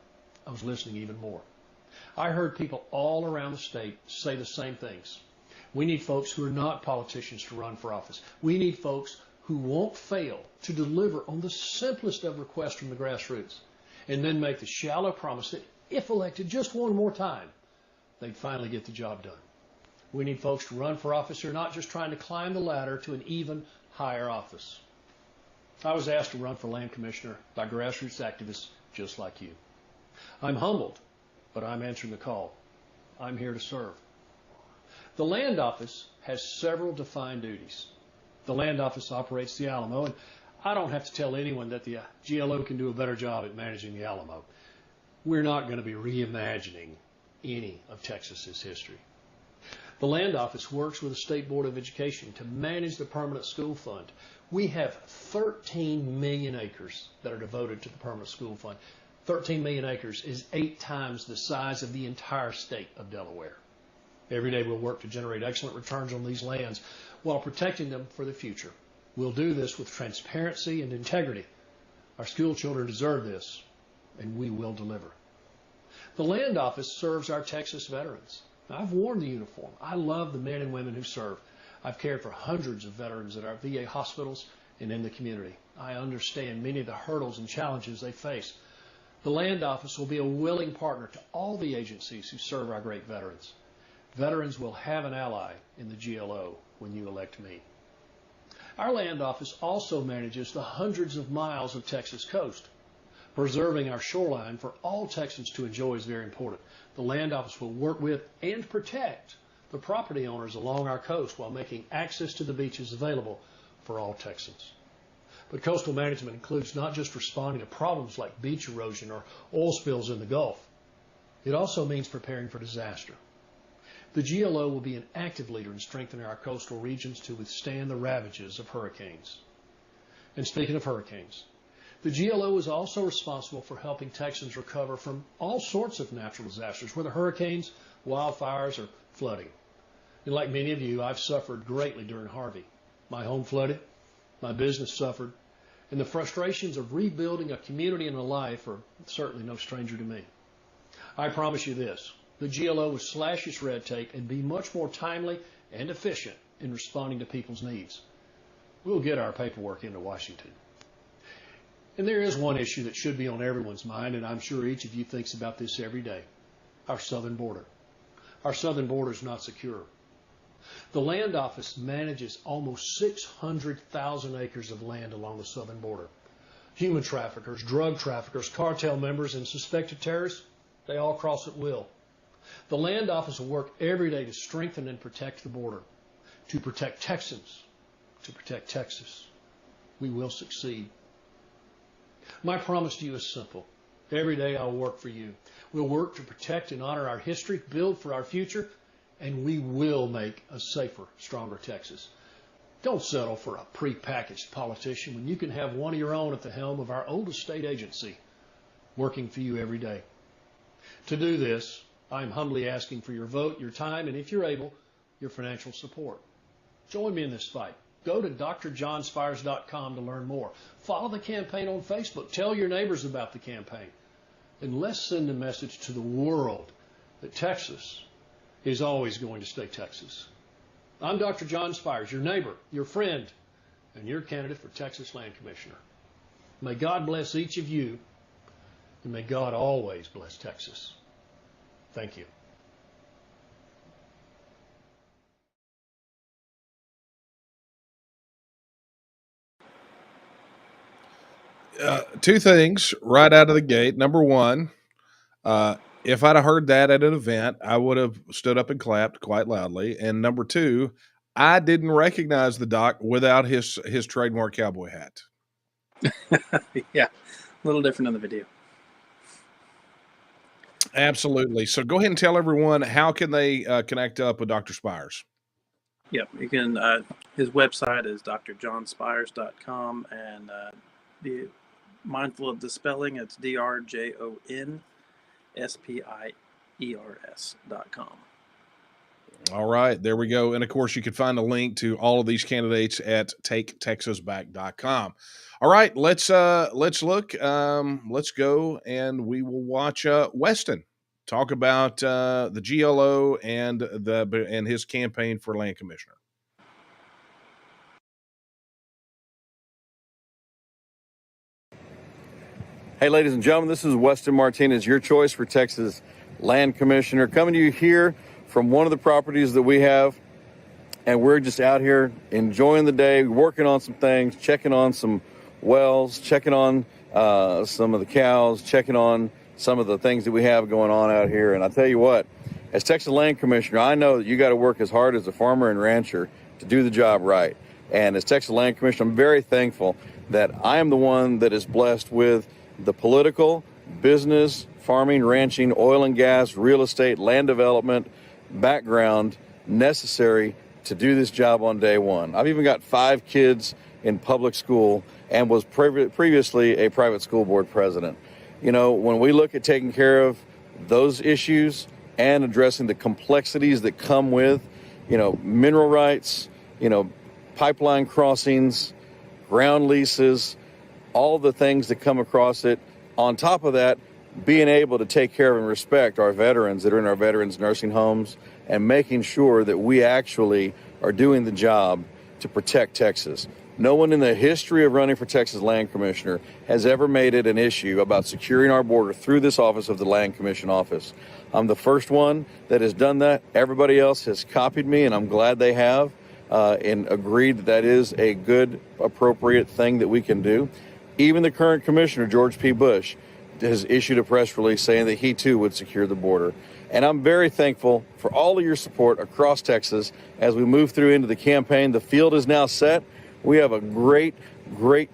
I was listening even more. I heard people all around the state say the same things. We need folks who are not politicians to run for office. We need folks who won't fail to deliver on the simplest of requests from the grassroots, and then make the shallow promise that if elected just one more time, they'd finally get the job done. We need folks to run for office who are not just trying to climb the ladder to an even higher office. I was asked to run for land commissioner by grassroots activists just like you. I'm humbled, but I'm answering the call. I'm here to serve. The land office has several defined duties. The land office operates the Alamo, and I don't have to tell anyone that the GLO can do a better job at managing the Alamo. We're not going to be reimagining any of Texas's history. The land office works with the State Board of Education to manage the permanent school fund. We have 13 million acres that are devoted to the permanent school fund. 13 million acres is 8 times the size of the entire state of Delaware. Every day we'll work to generate excellent returns on these lands while protecting them for the future. We'll do this with transparency and integrity. Our school children deserve this, and we will deliver. The land office serves our Texas veterans. I've worn the uniform. I love the men and women who serve. I've cared for hundreds of veterans at our VA hospitals and in the community. I understand many of the hurdles and challenges they face. The land office will be a willing partner to all the agencies who serve our great veterans. Veterans will have an ally in the GLO when you elect me. Our land office also manages the hundreds of miles of Texas coast. Preserving our shoreline for all Texans to enjoy is very important. The land office will work with and protect the property owners along our coast while making access to the beaches available for all Texans. But coastal management includes not just responding to problems like beach erosion or oil spills in the Gulf. It also means preparing for disaster. The GLO will be an active leader in strengthening our coastal regions to withstand the ravages of hurricanes. And speaking of hurricanes, The GLO is also responsible for helping Texans recover from all sorts of natural disasters, whether hurricanes, wildfires, or flooding. And like many of you, I've suffered greatly during Harvey. My home flooded, my business suffered, and the frustrations of rebuilding a community and a life are certainly no stranger to me. I promise you this, the GLO will slash its red tape and be much more timely and efficient in responding to people's needs. We'll get our paperwork into Washington. And there is one issue that should be on everyone's mind, and I'm sure each of you thinks about this every day, our southern border. Our southern border is not secure. The Land Office manages almost 600,000 acres of land along the southern border. Human traffickers, drug traffickers, cartel members, and suspected terrorists, they all cross at will. The Land Office will work every day to strengthen and protect the border, to protect Texans, to protect Texas. We will succeed. My promise to you is simple. Every day I'll work for you. We'll work to protect and honor our history, build for our future, and we will make a safer, stronger Texas. Don't settle for a pre-packaged politician when you can have one of your own at the helm of our oldest state agency, working for you every day. To do this, I'm humbly asking for your vote, your time, and if you're able, your financial support. Join me in this fight. Go to drjohnspires.com to learn more. Follow the campaign on Facebook. Tell your neighbors about the campaign. And let's send a message to the world that Texas is always going to stay Texas. I'm Dr. John Spires, your neighbor, your friend, and your candidate for Texas Land Commissioner. May God bless each of you, and may God always bless Texas. Thank you. Two things right out of the gate. Number one, if I'd have heard that at an event, I would have stood up and clapped quite loudly. And number two, I didn't recognize the doc without his trademark cowboy hat. Yeah, a little different in the video. Absolutely. So go ahead and tell everyone, how can they connect up with Dr. Spires? Yep, you can. His website is drjohnspires.com, and be mindful of the spelling. It's drjohnspires.com. All right, there we go. And of course, you can find a link to all of these candidates at taketexasback.com. All right, let's look. Let's go, and we will watch Weston talk about the GLO and his campaign for land commissioner. Hey, ladies and gentlemen, this is Weston Martinez, your choice for Texas Land Commissioner, coming to you here from one of the properties that we have. And we're just out here enjoying the day, working on some things, checking on some wells, checking on some of the cows, checking on some of the things that we have going on out here. And I tell you what, as Texas Land Commissioner, I know that you got to work as hard as a farmer and rancher to do the job right. And as Texas Land Commissioner, I'm very thankful that I am the one that is blessed with the political, business, farming, ranching, oil and gas, real estate, land development background necessary to do this job on day one. I've even got 5 kids in public school and was previously a private school board president. You know, when we look at taking care of those issues and addressing the complexities that come with, you know, mineral rights, you know, pipeline crossings, ground leases, all the things that come across it. On top of that, being able to take care of and respect our veterans that are in our veterans nursing homes and making sure that we actually are doing the job to protect Texas. No one in the history of running for Texas Land Commissioner has ever made it an issue about securing our border through this office of the Land Commission office. I'm the first one that has done that. Everybody else has copied me, and I'm glad they have and agreed that that is a good, appropriate thing that we can do. Even the current commissioner, George P. Bush, has issued a press release saying that he too would secure the border. And I'm very thankful for all of your support across Texas as we move through into the campaign. The field is now set. We have a great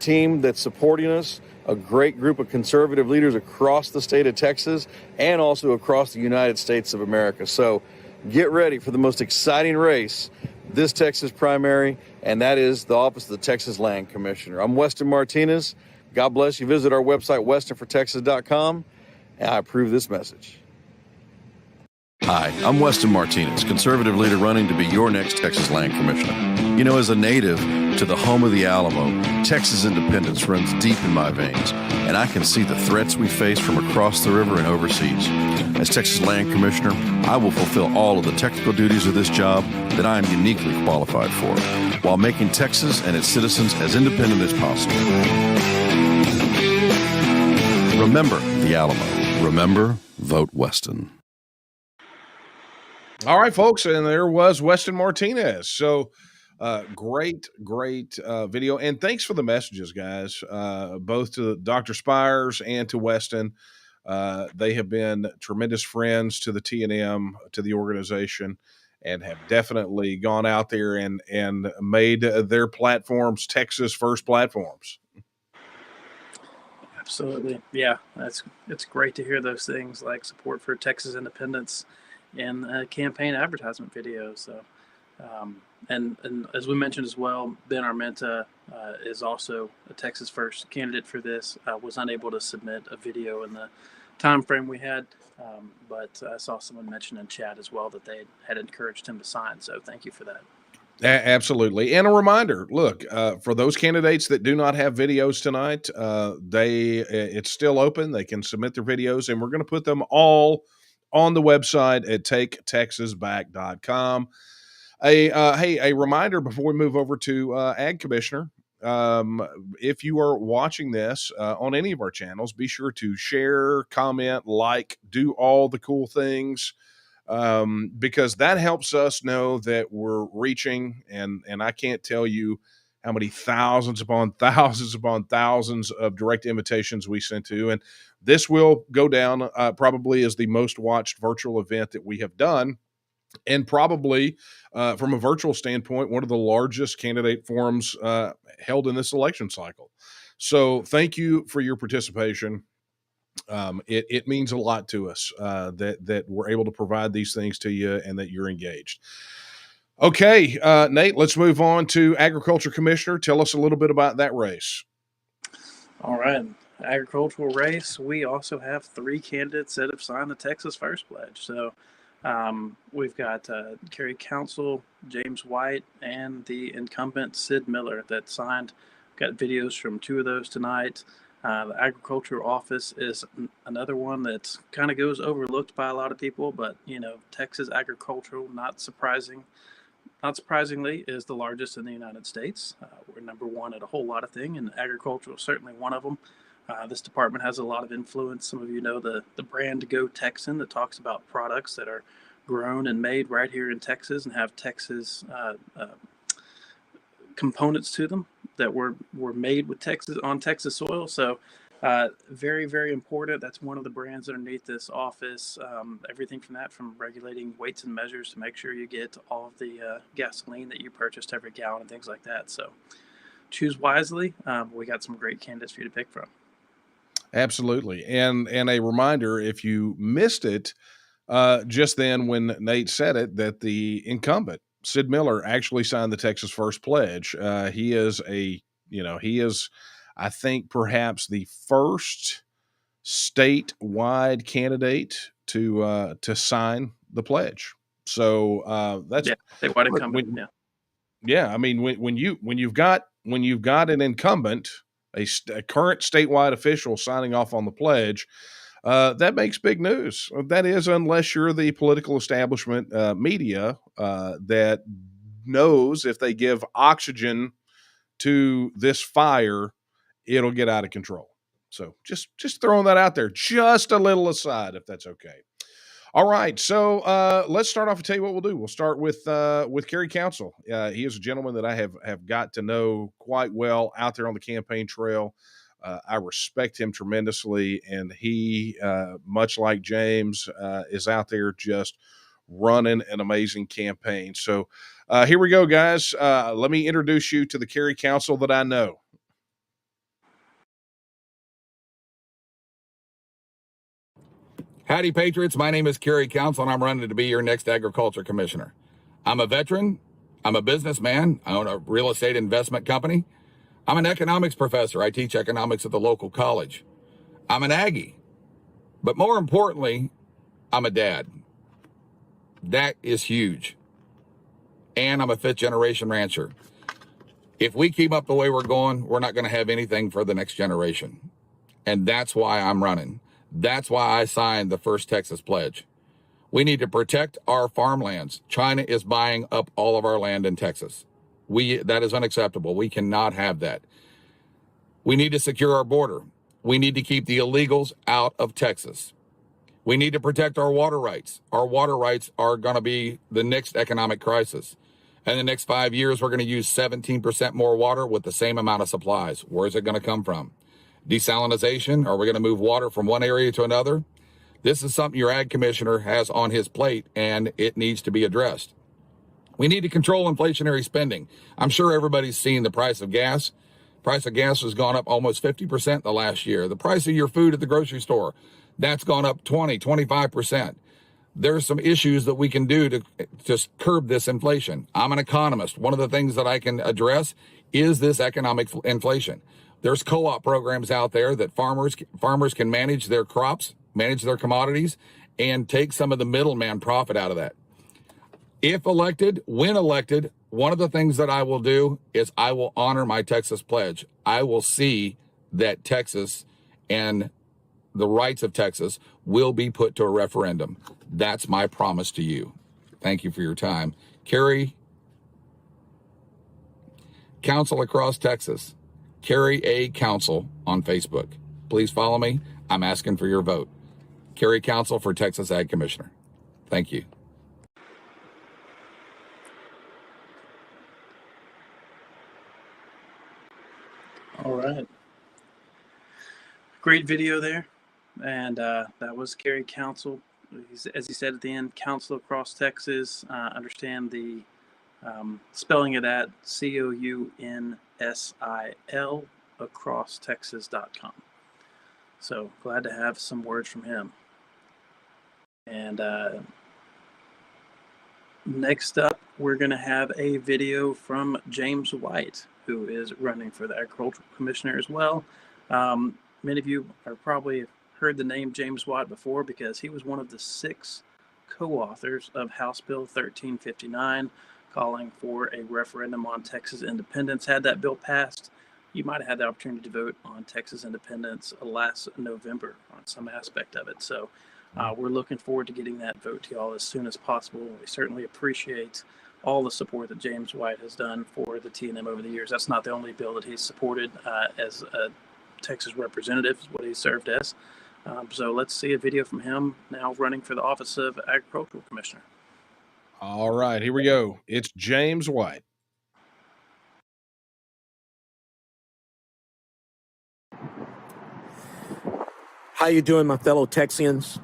team that's supporting us, a great group of conservative leaders across the state of Texas and also across the United States of America. So get ready for the most exciting race this Texas primary, and that is the office of the Texas Land Commissioner. I'm Weston Martinez. God bless you. Visit our website, westonfortexas.com, and I approve this message. Hi, I'm Weston Martinez, conservative leader running to be your next Texas Land Commissioner. You know, as a native to the home of the Alamo, Texas independence runs deep in my veins, and I can see the threats we face from across the river and overseas. As Texas Land Commissioner, I will fulfill all of the technical duties of this job that I am uniquely qualified for, while making Texas and its citizens as independent as possible. Remember the Alamo. Remember, vote Weston. All right, folks, and there was Weston Martinez. So great video. And thanks for the messages, guys, both to Dr. Spires and to Weston. They have been tremendous friends to the TNM, to the organization, and have definitely gone out there and made their platforms Texas first platforms. Absolutely. Yeah, it's great to hear those things like support for Texas independence in campaign advertisement videos. So, and as we mentioned as well, Ben Armenta is also a Texas First candidate for this. Was unable to submit a video in the time frame we had, but I saw someone mention in chat as well that they had encouraged him to sign. So thank you for that. Absolutely. And a reminder, look, for those candidates that do not have videos tonight, it's still open. They can submit their videos, and we're going to put them all on the website at taketexasback.com. A reminder before we move over to Ag Commissioner, if you are watching this on any of our channels, be sure to share, comment, like, do all the cool things, because that helps us know that we're reaching, and I can't tell you how many thousands upon thousands upon thousands of direct invitations we sent to. And this will go down probably as the most watched virtual event that we have done. And probably from a virtual standpoint, one of the largest candidate forums held in this election cycle. So thank you for your participation. It means a lot to us that we're able to provide these things to you and that you're engaged. Okay, Nate, let's move on to Agriculture Commissioner. Tell us a little bit about that race. All right. Agricultural race. We also have 3 candidates that have signed the Texas First Pledge. So we've got Kerry Council, James White, and the incumbent Sid Miller that signed. Got videos from 2 of those tonight. The agricultural office is another one that kind of goes overlooked by a lot of people, but Texas agricultural, not surprisingly, is the largest in the United States. We're number 1 at a whole lot of things, and agricultural is certainly one of them. This department has a lot of influence. Some of you know the brand Go Texan that talks about products that are grown and made right here in Texas and have Texas components to them that were made with Texas on Texas soil. So very, very important. That's one of the brands underneath this office. Everything from regulating weights and measures to make sure you get all of the gasoline that you purchased every gallon and things like that. So choose wisely. We got some great candidates for you to pick from. Absolutely. And a reminder, if you missed it just then when Nate said it, that the incumbent, Sid Miller, actually signed the Texas First Pledge. He is I think, perhaps the first statewide candidate to sign the pledge. So that's statewide incumbent. I mean, when you've got an incumbent, a current statewide official signing off on the pledge, that makes big news. That is, unless you're the political establishment media that knows if they give oxygen to this fire, it'll get out of control. So just throwing that out there, just a little aside, if that's okay. All right, so let's start off and tell you what we'll do. We'll start with Kerry Council. He is a gentleman that I have got to know quite well out there on the campaign trail. I respect him tremendously, and he, much like James, is out there just running an amazing campaign. So here we go, guys. Let me introduce you to the Kerry Council that I know. Howdy, Patriots. My name is Kerry Council, and I'm running to be your next Agriculture Commissioner. I'm a veteran. I'm a businessman. I own a real estate investment company. I'm an economics professor. I teach economics at the local college. I'm an Aggie. But more importantly, I'm a dad. That is huge. And I'm a fifth generation rancher. If we keep up the way we're going, we're not going to have anything for the next generation. And that's why I'm running. That's why I signed the first Texas pledge. We need to protect our farmlands. China is buying up all of our land in Texas. That is unacceptable. We cannot have that. We need to secure our border. We need to keep the illegals out of Texas. We need to protect our water rights. Our water rights are going to be the next economic crisis. In the next 5 years, we're going to use 17% more water with the same amount of supplies. Where is it going to come from? Desalinization? Are we going to move water from one area to another? This is something your ag commissioner has on his plate, and it needs to be addressed. We need to control inflationary spending. I'm sure everybody's seen the price of gas. Price of gas has gone up almost 50% in the last year. The price of your food at the grocery store, that's gone up 25%. There's some issues that we can do to just curb this inflation. I'm an economist. One of the things that I can address is this economic inflation. There's co-op programs out there that farmers can manage their crops, manage their commodities, and take some of the middleman profit out of that. If elected, when elected, one of the things that I will do is I will honor my Texas pledge. I will see that Texas and the rights of Texas will be put to a referendum. That's my promise to you. Thank you for your time. Carry Council Across Texas. Carry a Council on Facebook. Please follow me. I'm asking for your vote. Carry Council for Texas Ag Commissioner. Thank you. All right. Great video there. And that was Kerry Council. As he said at the end, Council Across Texas. Understand the spelling of that, COUNSIL, acrosstexas.com. So glad to have some words from him. And next up, we're going to have a video from James White, who is running for the Agricultural Commissioner as well. Many of you are probably heard the name James White before because he was one of the 6 co-authors of House Bill 1359, calling for a referendum on Texas independence. Had that bill passed, you might have had the opportunity to vote on Texas independence last November on some aspect of it. So we're looking forward to getting that vote to y'all as soon as possible. We certainly appreciate all the support that James White has done for the TNM over the years. That's not the only bill that he's supported as a Texas representative, is what he served as. So let's see a video from him now running for the office of Agricultural Commissioner. All right, here we go. It's James White. How you doing, my fellow Texians?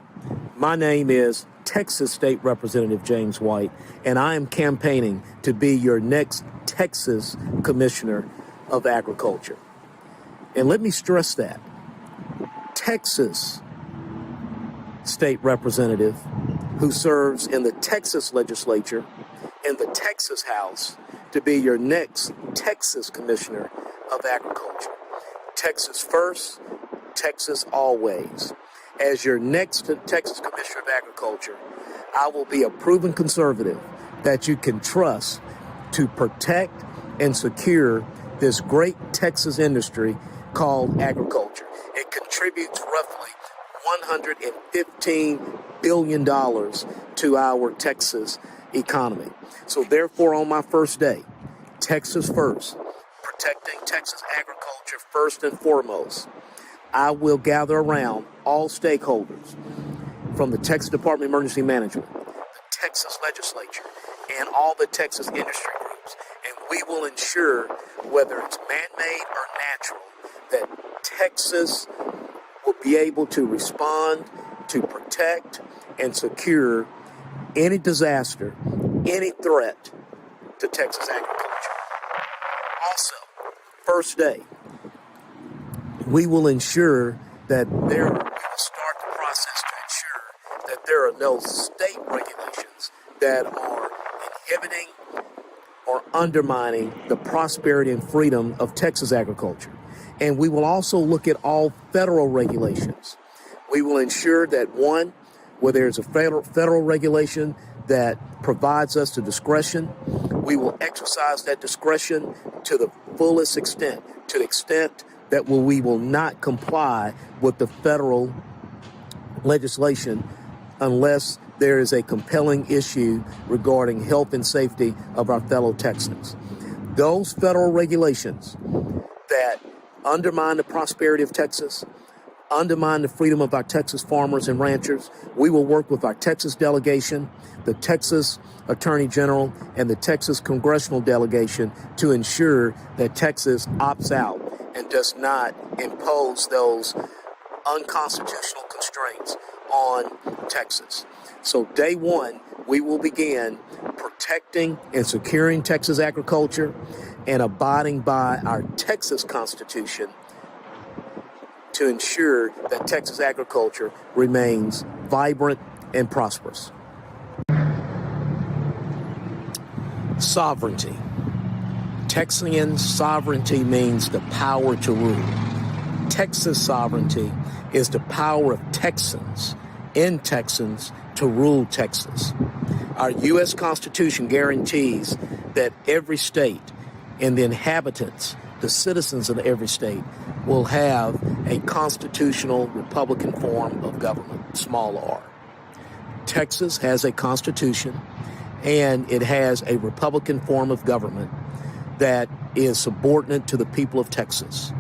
My name is Texas State Representative James White, and I am campaigning to be your next Texas Commissioner of Agriculture. And let me stress that. Texas State Representative who serves in the Texas Legislature and the Texas House to be your next Texas Commissioner of Agriculture. Texas first, Texas always. As your next Texas Commissioner of Agriculture, I will be a proven conservative that you can trust to protect and secure this great Texas industry called agriculture. It contributes roughly $115 billion to our Texas economy. So therefore, on my first day, Texas first, protecting Texas agriculture first and foremost, I will gather around all stakeholders from the Texas Department of Emergency Management, the Texas Legislature, and all the Texas industry groups. And we will ensure, whether it's man-made or natural, that Texas will be able to respond, to protect, and secure any disaster, any threat to Texas agriculture. Also, first day, we will ensure that we will start the process to ensure that there are no state regulations that are inhibiting or undermining the prosperity and freedom of Texas agriculture. And we will also look at all federal regulations. We will ensure that, one, where there's a federal regulation that provides us the discretion, we will exercise that discretion to the fullest extent, to the extent that we will not comply with the federal legislation unless there is a compelling issue regarding health and safety of our fellow Texans. Those federal regulations that undermine the prosperity of Texas, undermine the freedom of our Texas farmers and ranchers, we will work with our Texas delegation, the Texas Attorney General, and the Texas Congressional Delegation to ensure that Texas opts out and does not impose those unconstitutional constraints on Texas. So day one, we will begin protecting and securing Texas agriculture and abiding by our Texas Constitution to ensure that Texas agriculture remains vibrant and prosperous. Sovereignty. Texian sovereignty means the power to rule. Texas sovereignty is the power of Texans to rule Texas. Our U.S. Constitution guarantees that every state and the inhabitants, the citizens of every state, will have a constitutional Republican form of government, small r. Texas has a constitution, and it has a Republican form of government that is subordinate to the people of Texas.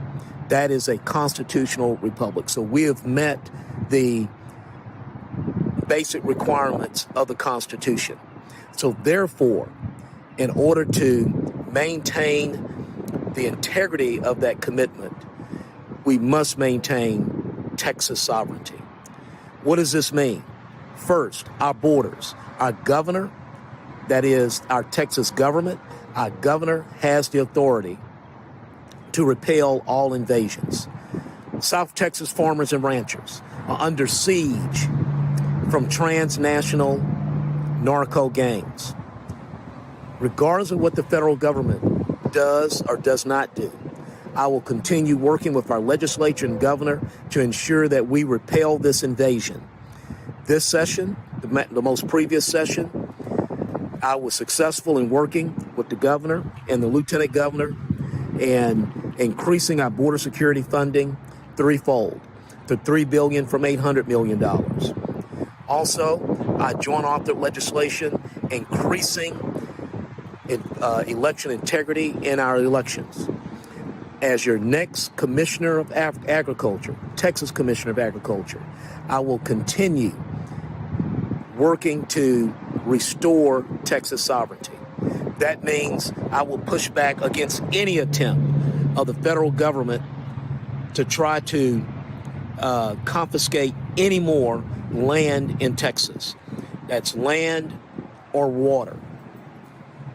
That is a constitutional republic. So we have met the basic requirements of the Constitution. So therefore, in order to maintain the integrity of that commitment, we must maintain Texas sovereignty. What does this mean? First, our borders. Our governor, that is our Texas government, our governor has the authority to repel all invasions. South Texas farmers and ranchers are under siege from transnational narco gangs. Regardless of what the federal government does or does not do, I will continue working with our legislature and governor to ensure that we repel this invasion. This session, the most previous session, I was successful in working with the governor and the lieutenant governor and increasing our border security funding threefold to $3 billion from $800 million. Also, I joint authored legislation increasing election integrity in our elections. As your next Commissioner of Agriculture, Texas Commissioner of Agriculture, I will continue working to restore Texas sovereignty. That means I will push back against any attempt of the federal government to try to confiscate any more land in Texas. That's land or water.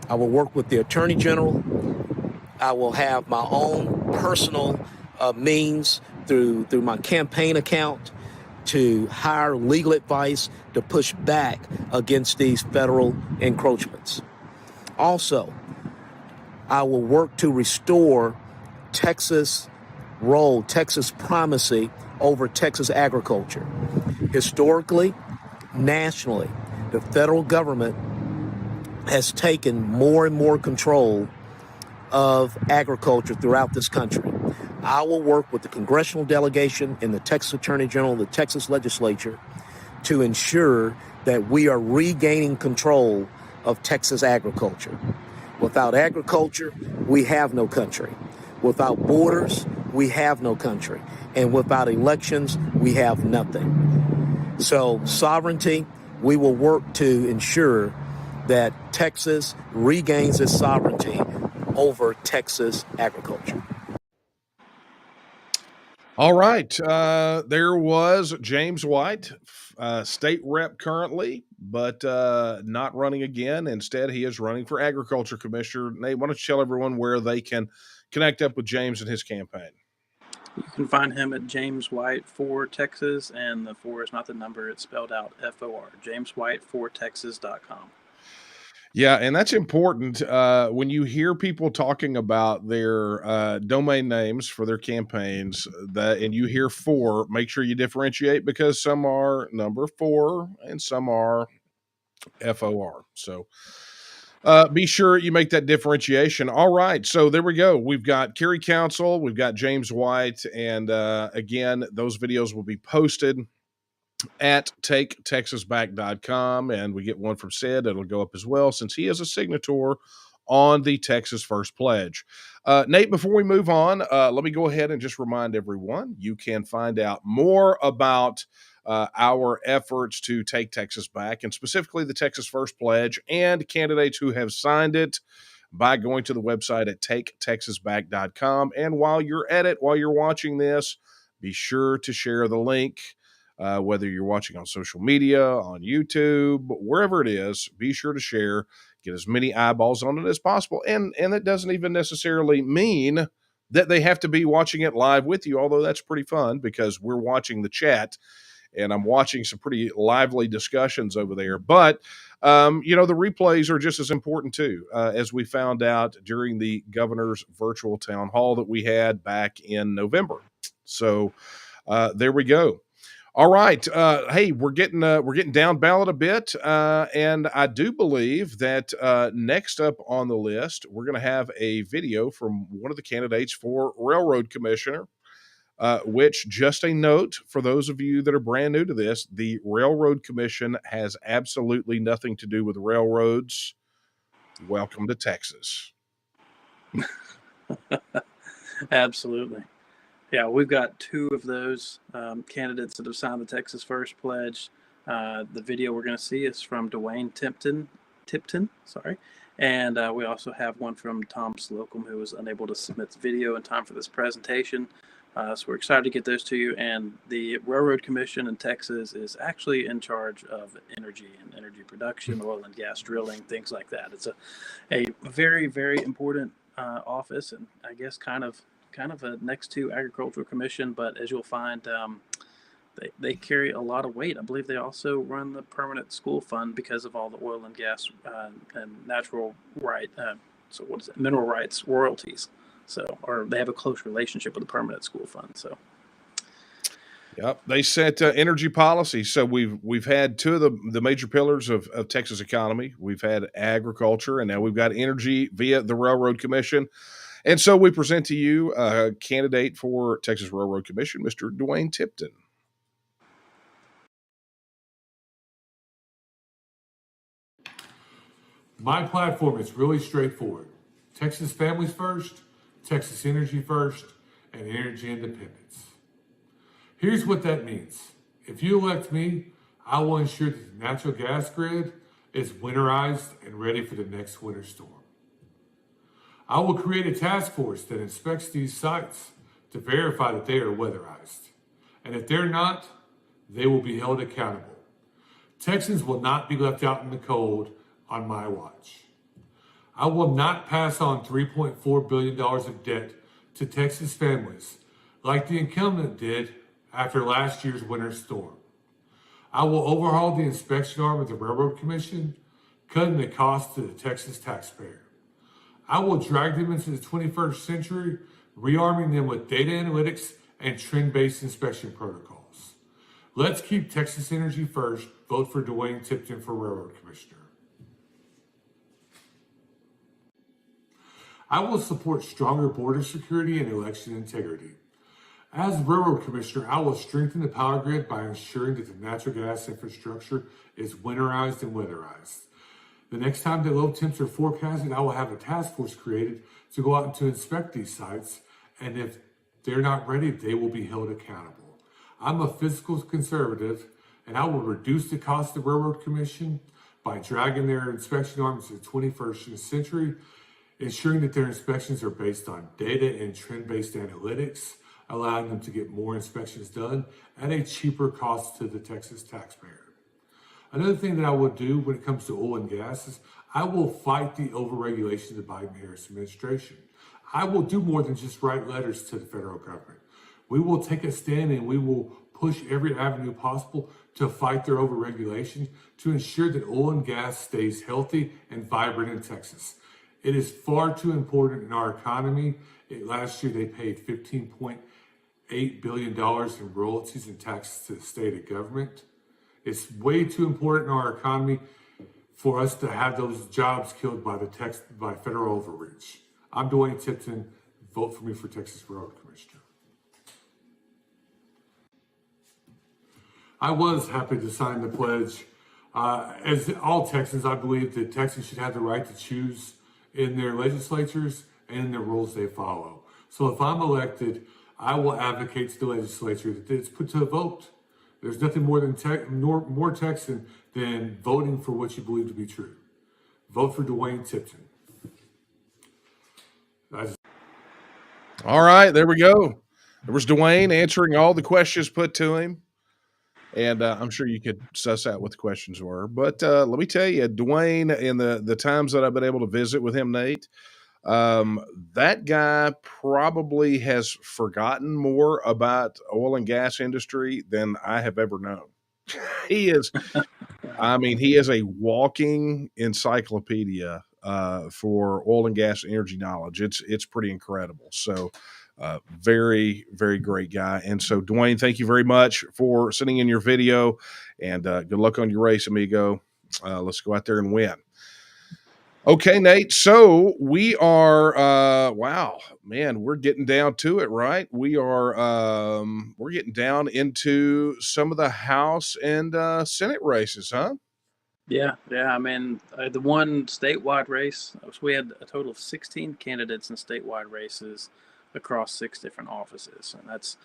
I will work with the Attorney General. I will have my own personal means through my campaign account to hire legal advice to push back against these federal encroachments. Also, I will work to restore Texas' role, Texas' primacy over Texas agriculture. Historically, nationally, the federal government has taken more and more control of agriculture throughout this country. I will work with the congressional delegation and the Texas Attorney General, the Texas legislature, to ensure that we are regaining control of Texas agriculture. Without agriculture, we have no country. Without borders, we have no country. And without elections, we have nothing. So sovereignty, we will work to ensure that Texas regains its sovereignty over Texas agriculture. All right. There was James White, state rep currently, but not running again. Instead, he is running for agriculture commissioner. Nate, why don't you tell everyone where they can connect up with James and his campaign? You can find him at James White for Texas, and the 4 is not the number, it's spelled out FOR, jameswhite4texas.com. Yeah, and that's important. When you hear people talking about their domain names for their campaigns, and you hear four, make sure you differentiate because some are number four and some are FOR. So be sure you make that differentiation. All right. So there we go. We've got Kerry Council, we've got James White, and again, those videos will be posted at taketexasback.com, and we get one from Sid. It'll go up as well since he is a signator on the Texas First Pledge. Nate, before we move on, let me go ahead and just remind everyone you can find out more about our efforts to take Texas back, and specifically the Texas First Pledge and candidates who have signed it by going to the website at taketexasback.com. And while you're at it, while you're watching this, be sure to share the link. Whether you're watching on social media, on YouTube, wherever it is, be sure to share, get as many eyeballs on it as possible. And it doesn't even necessarily mean that they have to be watching it live with you, although that's pretty fun because we're watching the chat and I'm watching some pretty lively discussions over there. But, the replays are just as important too, as we found out during the governor's virtual town hall that we had back in November. So there we go. All right. Hey, we're getting down ballot a bit, and I do believe that next up on the list, we're going to have a video from one of the candidates for railroad commissioner. Which, just a note for those of you that are brand new to this, the Railroad Commission has absolutely nothing to do with railroads. Welcome to Texas. Absolutely. Yeah, we've got two of those candidates that have signed the Texas First Pledge. The video we're going to see is from Dwayne Tipton, sorry. And we also have one from Tom Slocum, who was unable to submit the video in time for this presentation. So we're excited to get those to you. And the Railroad Commission in Texas is actually in charge of energy and energy production, oil and gas drilling, things like that. It's a very, very important office, and I guess kind of a next to Agricultural Commission, but as you'll find, they carry a lot of weight. I believe they also run the permanent school fund because of all the oil and gas and natural mineral rights royalties. So, or they have a close relationship with the permanent school fund. So, yep, they set energy policy. So we've had two of the major pillars of Texas economy. We've had agriculture, and now we've got energy via the Railroad Commission. And so we present to you a candidate for Texas Railroad Commission, Mr. Dwayne Tipton. My platform is really straightforward. Texas families first, Texas energy first, and energy independence. Here's what that means. If you elect me, I will ensure that the natural gas grid is winterized and ready for the next winter storm. I will create a task force that inspects these sites to verify that they are weatherized. And if they're not, they will be held accountable. Texans will not be left out in the cold on my watch. I will not pass on $3.4 billion of debt to Texas families like the incumbent did after last year's winter storm. I will overhaul the inspection arm of the Railroad Commission, cutting the cost to the Texas taxpayer. I will drag them into the 21st century, rearming them with data analytics and trend-based inspection protocols. Let's keep Texas energy first. Vote for Dwayne Tipton for Railroad Commissioner. I will support stronger border security and election integrity. As Railroad Commissioner, I will strengthen the power grid by ensuring that the natural gas infrastructure is winterized and weatherized. The next time the low temps are forecasted, I will have a task force created to go out and to inspect these sites, and if they're not ready, they will be held accountable. I'm a fiscal conservative, and I will reduce the cost of the Railroad Commission by dragging their inspection arms to the 21st century, ensuring that their inspections are based on data and trend-based analytics, allowing them to get more inspections done at a cheaper cost to the Texas taxpayer. Another thing that I will do when it comes to oil and gas is I will fight the overregulation of the Biden-Harris administration. I will do more than just write letters to the federal government. We will take a stand and we will push every avenue possible to fight their overregulation to ensure that oil and gas stays healthy and vibrant in Texas. It is far too important in our economy. Last year, they paid $15.8 billion in royalties and taxes to the state of government. It's way too important in our economy for us to have those jobs killed by federal overreach. I'm Dwayne Tipton. Vote for me for Texas Railroad Commissioner. I was happy to sign the pledge. As all Texans, I believe that Texans should have the right to choose in their legislatures and in the rules they follow. So if I'm elected, I will advocate to the legislature that it's put to a vote. There's nothing more Texan than voting for what you believe to be true. Vote for Dwayne Tipton. All right, there we go. There was Dwayne answering all the questions put to him. And I'm sure you could suss out what the questions were. But let me tell you, Dwayne, in the times that I've been able to visit with him, Nate, that guy probably has forgotten more about oil and gas industry than I have ever known. He is, he is a walking encyclopedia for oil and gas energy knowledge. It's pretty incredible. So very, very great guy. And so, Dwayne, thank you very much for sending in your video, and good luck on your race, amigo. Let's go out there and win. Okay, Nate. So we are, wow, man, we're getting down to it, right? We're getting down into some of the House and Senate races, huh? Yeah. I mean, the one statewide race, we had a total of 16 candidates in statewide races across 6 different offices, and that's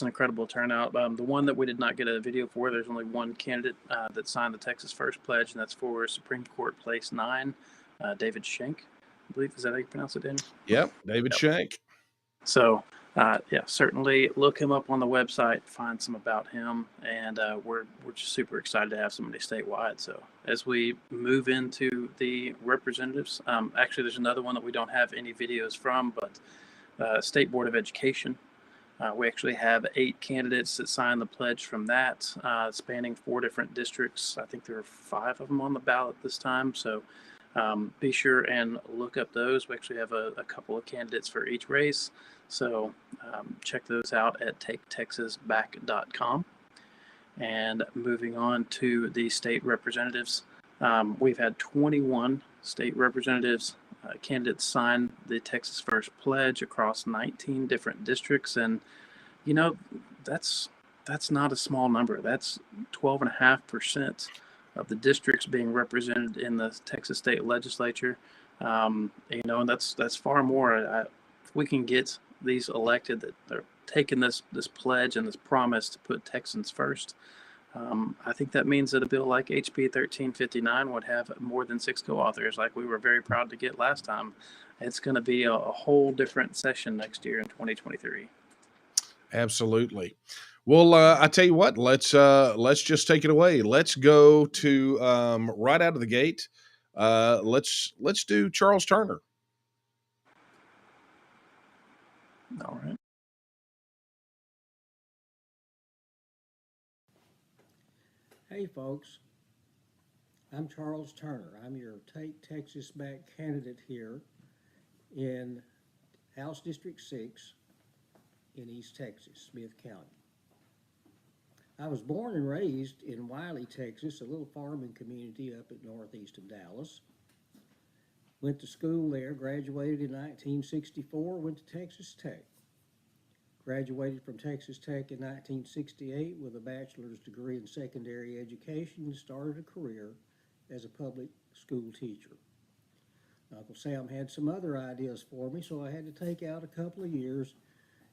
an incredible turnout. The one that we did not get a video for, there's only one candidate that signed the Texas First Pledge, and that's for Supreme Court Place 9, David Shank, I believe. Is that how you pronounce it, Daniel? Yep, David Shank. So, certainly look him up on the website, find some about him, and we're just super excited to have somebody statewide. So as we move into the representatives, actually there's another one that we don't have any videos from, but State Board of Education. We actually have 8 candidates that signed the pledge from that, spanning 4 different districts. I think there are 5 of them on the ballot this time. So be sure and look up those. We actually have a couple of candidates for each race. So check those out at taketexasback.com. And moving on to the state representatives, we've had 21 state representatives candidates sign the Texas First Pledge across 19 different districts. And, that's not a small number. That's 12.5% of the districts being represented in the Texas state legislature. And that's far more. If we can get these elected that are taking this pledge and this promise to put Texans first, I think that means that a bill like HB 1359 would have more than 6 co-authors, like we were very proud to get last time. It's going to be a whole different session next year in 2023. Absolutely. Well, I tell you what, let's just take it away. Let's go to right out of the gate. Let's do Charles Turner. All right. Hey folks, I'm Charles Turner. I'm your Take Texas Back candidate here in House District 6 in East Texas, Smith County. I was born and raised in Wiley, Texas, a little farming community up at northeast of Dallas. Went to school there, graduated in 1964, went to Texas Tech. Graduated from Texas Tech in 1968 with a bachelor's degree in secondary education and started a career as a public school teacher. Uncle Sam had some other ideas for me, so I had to take out a couple of years,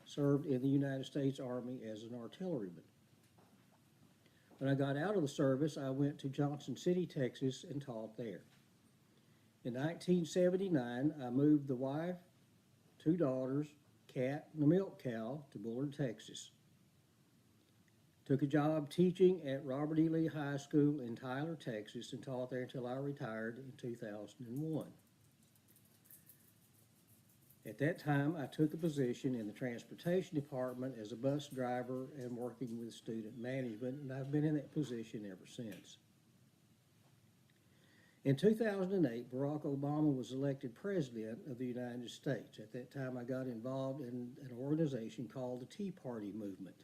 served in the United States Army as an artilleryman. When I got out of the service, I went to Johnson City, Texas, and taught there. In 1979, I moved the wife, 2 daughters, cat, and a milk cow to Bullard, Texas. Took a job teaching at Robert E. Lee High School in Tyler, Texas, and taught there until I retired in 2001. At that time, I took a position in the transportation department as a bus driver and working with student management, and I've been in that position ever since. In 2008, Barack Obama was elected President of the United States. At that time, I got involved in an organization called the Tea Party Movement.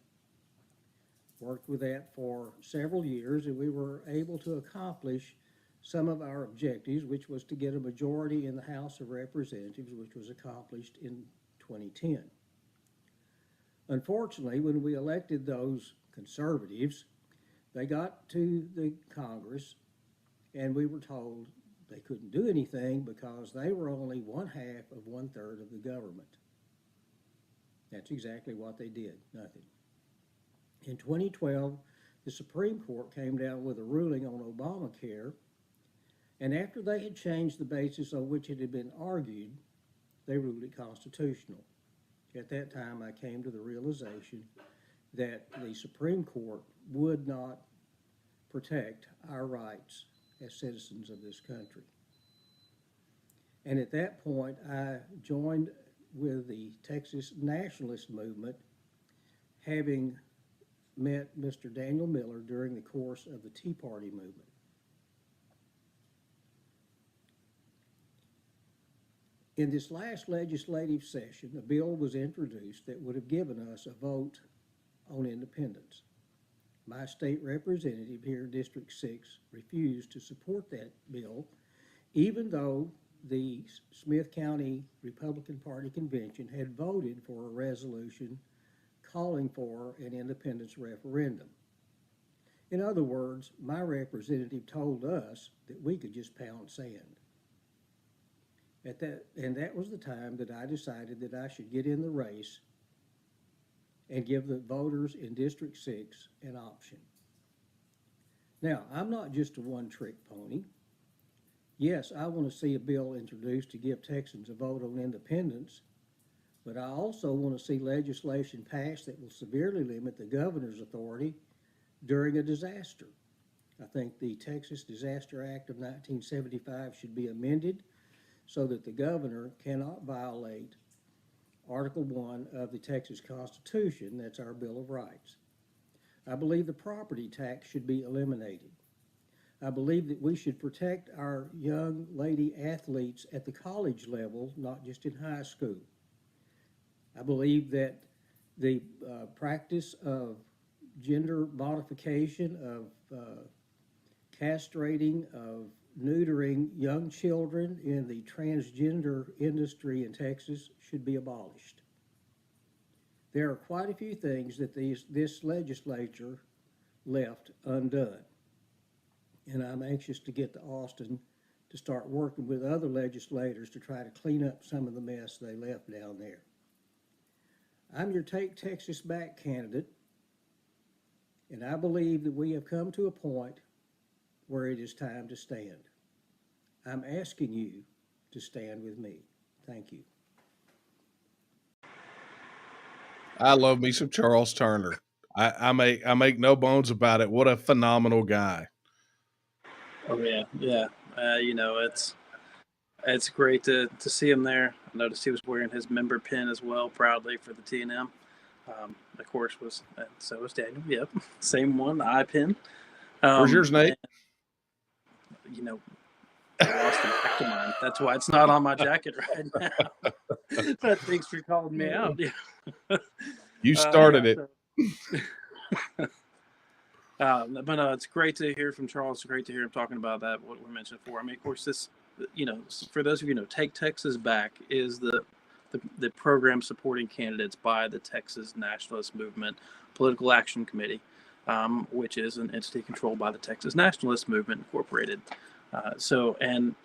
Worked with that for several years, and we were able to accomplish some of our objectives, which was to get a majority in the House of Representatives, which was accomplished in 2010. Unfortunately, when we elected those conservatives, they got to the Congress, and we were told they couldn't do anything because they were only 1/2 of 1/3 of the government. That's exactly what they did, nothing. In 2012, the Supreme Court came down with a ruling on Obamacare, and after they had changed the basis on which it had been argued, they ruled it constitutional. At that time, I came to the realization that the Supreme Court would not protect our rights as citizens of this country. And at that point, I joined with the Texas nationalist movement, having met Mr. Daniel Miller during the course of the Tea Party movement. In this last legislative session, a bill was introduced that would have given us a vote on independence. My state representative here in District 6 refused to support that bill, even though the Smith County Republican Party Convention had voted for a resolution calling for an independence referendum. In other words, my representative told us that we could just pound sand. And that was the time that I decided that I should get in the race and give the voters in District 6 an option. Now, I'm not just a one-trick pony. Yes, I want to see a bill introduced to give Texans a vote on independence, but I also want to see legislation passed that will severely limit the governor's authority during a disaster. I think the Texas Disaster Act of 1975 should be amended so that the governor cannot violate Article 1 of the Texas Constitution, that's our Bill of Rights. I believe the property tax should be eliminated. I believe that we should protect our young lady athletes at the college level, not just in high school. I believe that the practice of gender modification, of castrating, of neutering young children in the transgender industry in Texas should be abolished. There are quite a few things that this legislature left undone. And I'm anxious to get to Austin to start working with other legislators to try to clean up some of the mess they left down there. I'm your Take Texas Back candidate, and I believe that we have come to a point where it is time to stand. I'm asking you to stand with me. Thank you. I love me some Charles Turner. I make no bones about it. What a phenomenal guy. Oh yeah, yeah. It's great to see him there. I noticed he was wearing his member pin as well, proudly for the TNM. Of course, so was Daniel. Yep, same one, the eye pin. Where's yours, Nate? I lost it back to mine. That's why it's not on my jacket right now. But thanks for calling me out. You started it. But no, it's great to hear from Charles. It's great to hear him talking about that, what we mentioned before. I mean, of course, this, for those of you who know, Take Texas Back is the program supporting candidates by the Texas Nationalist Movement Political Action Committee, which is an entity controlled by the Texas Nationalist Movement Incorporated. And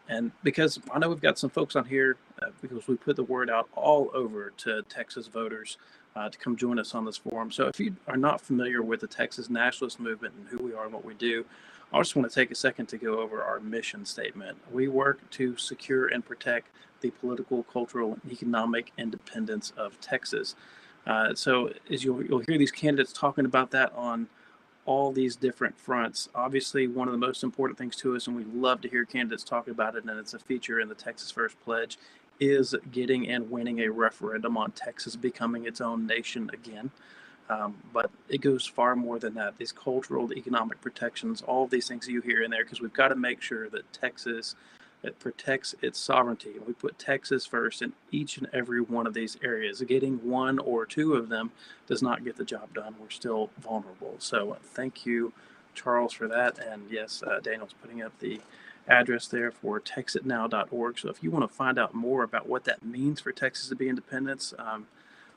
because I know we've got some folks on here, because we put the word out all over to Texas voters to come join us on this forum. So if you are not familiar with the Texas Nationalist Movement and who we are and what we do, I just want to take a second to go over our mission statement. We work to secure and protect the political, cultural, and economic independence of Texas. So as you'll hear these candidates talking about that on all these different fronts. Obviously, one of the most important things to us, and we love to hear candidates talk about it, and it's a feature in the Texas First Pledge, is getting and winning a referendum on Texas becoming its own nation again. But it goes far more than that. These cultural, economic protections, all of these things you hear in there, because we've got to make sure that Texas, it protects its sovereignty. We put Texas first in each and every one of these areas. Getting one or two of them does not get the job done. We're still vulnerable. So thank you, Charles, for that. And yes, Daniel's putting up the address there for texitnow.org. So if you want to find out more about what that means for Texas to be independent,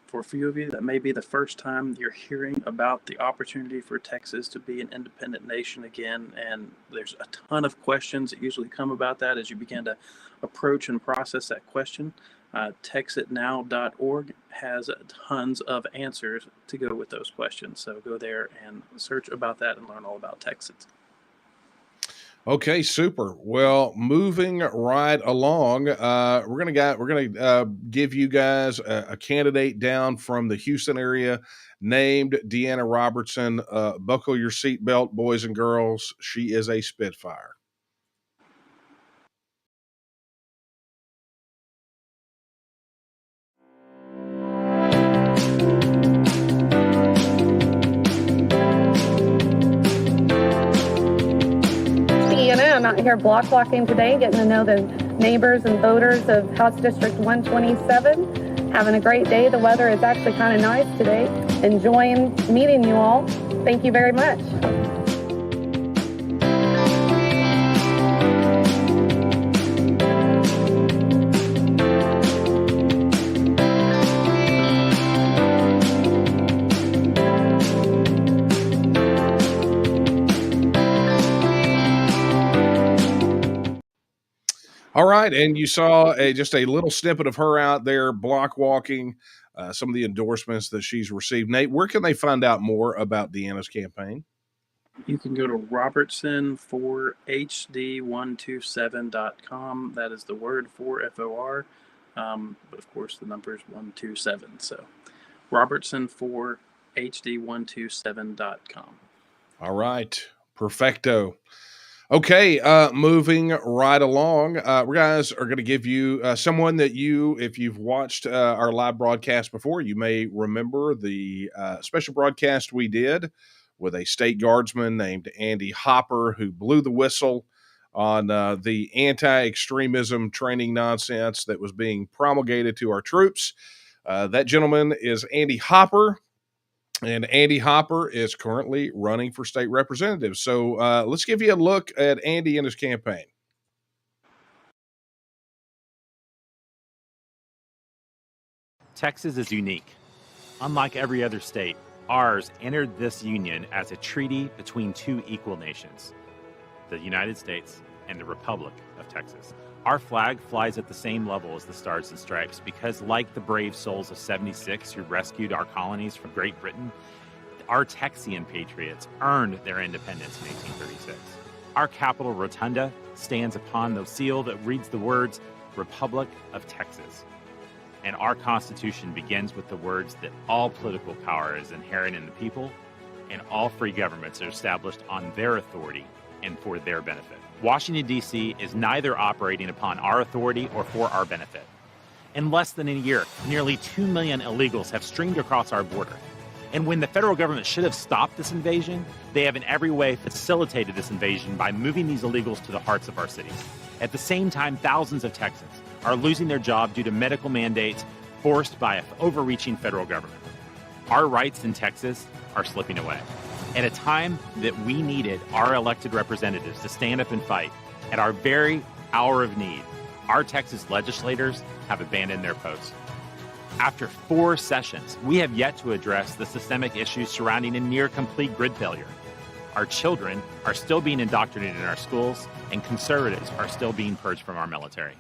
for a few of you, that may be the first time you're hearing about the opportunity for Texas to be an independent nation again. And there's a ton of questions that usually come about that as you begin to approach and process that question. Texitnow.org has tons of answers to go with those questions. So go there and search about that and learn all about Texas. Okay, super. Well, moving right along, we're gonna give you guys a candidate down from the Houston area named Deanna Robertson. Buckle your seatbelt, boys and girls. She is a Spitfire. I'm out here block walking today, getting to know the neighbors and voters of House District 127. Having a great day. The weather is actually kind of nice today. Enjoying meeting you all. Thank you very much. All right, and you saw just a little snippet of her out there block walking, some of the endorsements that she's received. Nate, where can they find out more about Deanna's campaign? You can go to robertson4hd127.com. That is the word for FOR. But of course, the number is 127. So robertson4hd127.com. All right, perfecto. Okay, moving right along, we guys are going to give you someone that if you've watched our live broadcast before, you may remember the special broadcast we did with a state guardsman named Andy Hopper, who blew the whistle on the anti-extremism training nonsense that was being promulgated to our troops. That gentleman is Andy Hopper. And Andy Hopper is currently running for state representative. So let's give you a look at Andy and his campaign. Texas is unique. Unlike every other state, ours entered this union as a treaty between two equal nations, the United States and the Republic of Texas. Our flag flies at the same level as the Stars and Stripes because, like the brave souls of 76 who rescued our colonies from Great Britain, our Texian patriots earned their independence in 1836. Our Capitol Rotunda stands upon the seal that reads the words, Republic of Texas. And our Constitution begins with the words that all political power is inherent in the people, and all free governments are established on their authority and for their benefit. Washington, D.C. is neither operating upon our authority or for our benefit. In less than a year, nearly 2 million illegals have streamed across our border. And when the federal government should have stopped this invasion, they have in every way facilitated this invasion by moving these illegals to the hearts of our cities. At the same time, thousands of Texans are losing their job due to medical mandates forced by an overreaching federal government. Our rights in Texas are slipping away. At a time that we needed our elected representatives to stand up and fight, at our very hour of need, our Texas legislators have abandoned their posts. After 4 sessions, we have yet to address the systemic issues surrounding a near-complete grid failure. Our children are still being indoctrinated in our schools, and conservatives are still being purged from our military.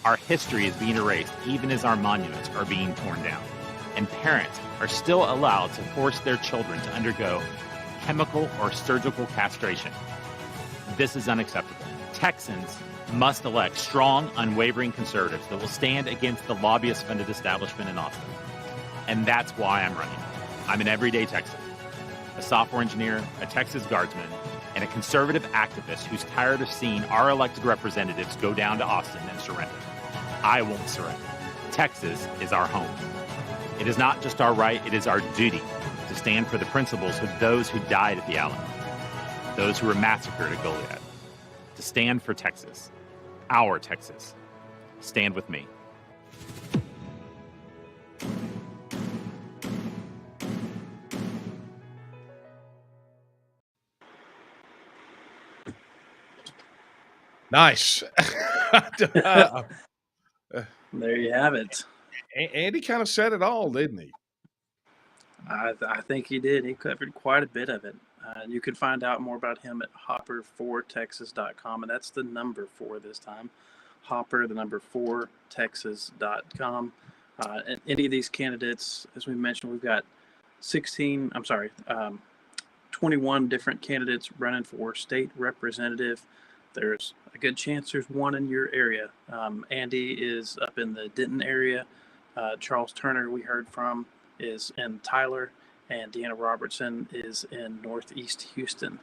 Our history is being erased even as our monuments are being torn down. And parents are still allowed to force their children to undergo chemical or surgical castration. This is unacceptable. Texans must elect strong, unwavering conservatives that will stand against the lobbyist-funded establishment in Austin. And that's why I'm running. I'm an everyday Texan, a software engineer, a Texas guardsman, and a conservative activist who's tired of seeing our elected representatives go down to Austin and surrender. I won't surrender. Texas is our home. It is not just our right, it is our duty to stand for the principles of those who died at the Alamo, those who were massacred at Goliad, to stand for Texas, our Texas. Stand with me. Nice. There you have it. Andy kind of said it all, didn't he? I think he did. He covered quite a bit of it. You can find out more about him at hopper4texas.com, and that's the number 4 this time. Hopper, the number 4texas.com. And any of these candidates, as we mentioned, we've got 21 different candidates running for state representative. There's a good chance there's one in your area. Andy is up in the Denton area. Charles Turner, we heard from, is in Tyler, and Deanna Robertson is in Northeast Houston.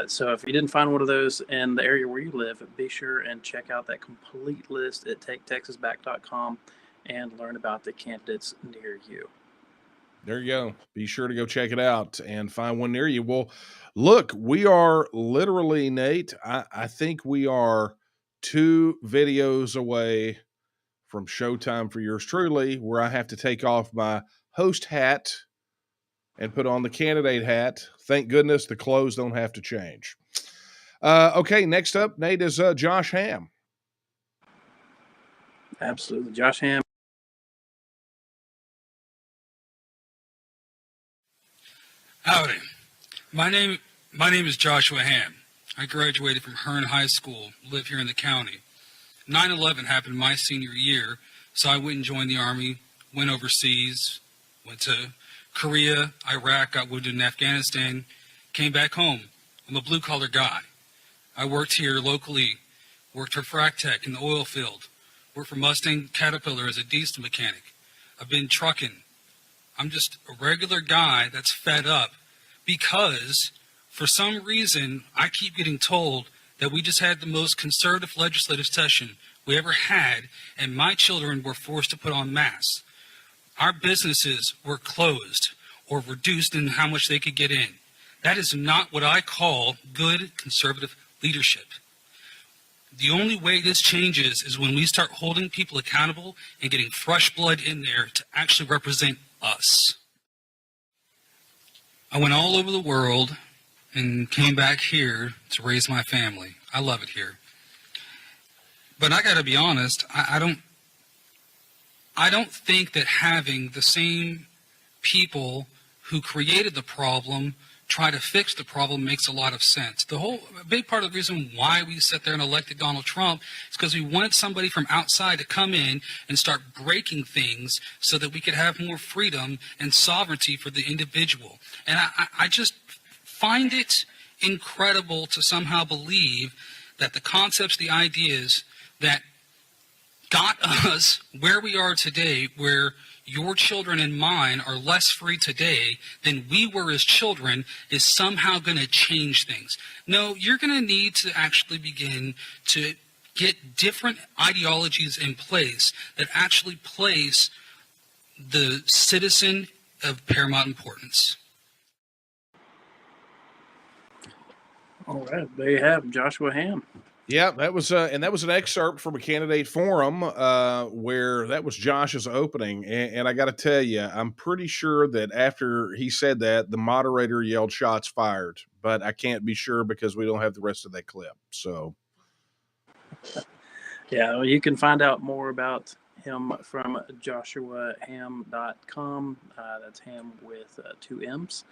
So if you didn't find one of those in the area where you live, be sure and check out that complete list at taketexasback.com and learn about the candidates near you. There you go. Be sure to go check it out and find one near you. Well, look, we are literally, Nate, I think we are 2 videos away from showtime for yours truly, where I have to take off my host hat and put on the candidate hat. Thank goodness the clothes don't have to change. Okay, next up, Nate, is Josh Hamm. Absolutely. Josh Hamm. Howdy. My name is Joshua Hamm. I graduated from Hearn High School, live here in the county. 9/11 happened my senior year, so I went and joined the Army, went overseas, went to Korea, Iraq, got wounded in Afghanistan, came back home. I'm a blue-collar guy. I worked here locally, worked for Frac Tech in the oil field, worked for Mustang Caterpillar as a diesel mechanic. I've been trucking. I'm just a regular guy that's fed up because for some reason I keep getting told that we just had the most conservative legislative session we ever had, and my children were forced to put on masks. Our businesses were closed or reduced in how much they could get in. That is not what I call good conservative leadership. The only way this changes is when we start holding people accountable and getting fresh blood in there to actually represent us. I went all over the world and came back here to raise my family. I love it here. But I got to be honest, I don't think that having the same people who created the problem try to fix the problem makes a lot of sense. A big part of the reason why we sat there and elected Donald Trump is because we wanted somebody from outside to come in and start breaking things so that we could have more freedom and sovereignty for the individual. And I just find it incredible to somehow believe that the concepts, the ideas that got us where we are today, where your children and mine are less free today than we were as children, is somehow going to change things. No, you're going to need to actually begin to get different ideologies in place that actually place the citizen of paramount importance. All right, there you have Joshua Hamm. Yeah, that was an excerpt from a candidate forum where that was Josh's opening, and I got to tell you, I'm pretty sure that after he said that, the moderator yelled "shots fired," but I can't be sure because we don't have the rest of that clip. So, yeah, well, you can find out more about him from joshuahamm.com. That's Hamm with 2 M's.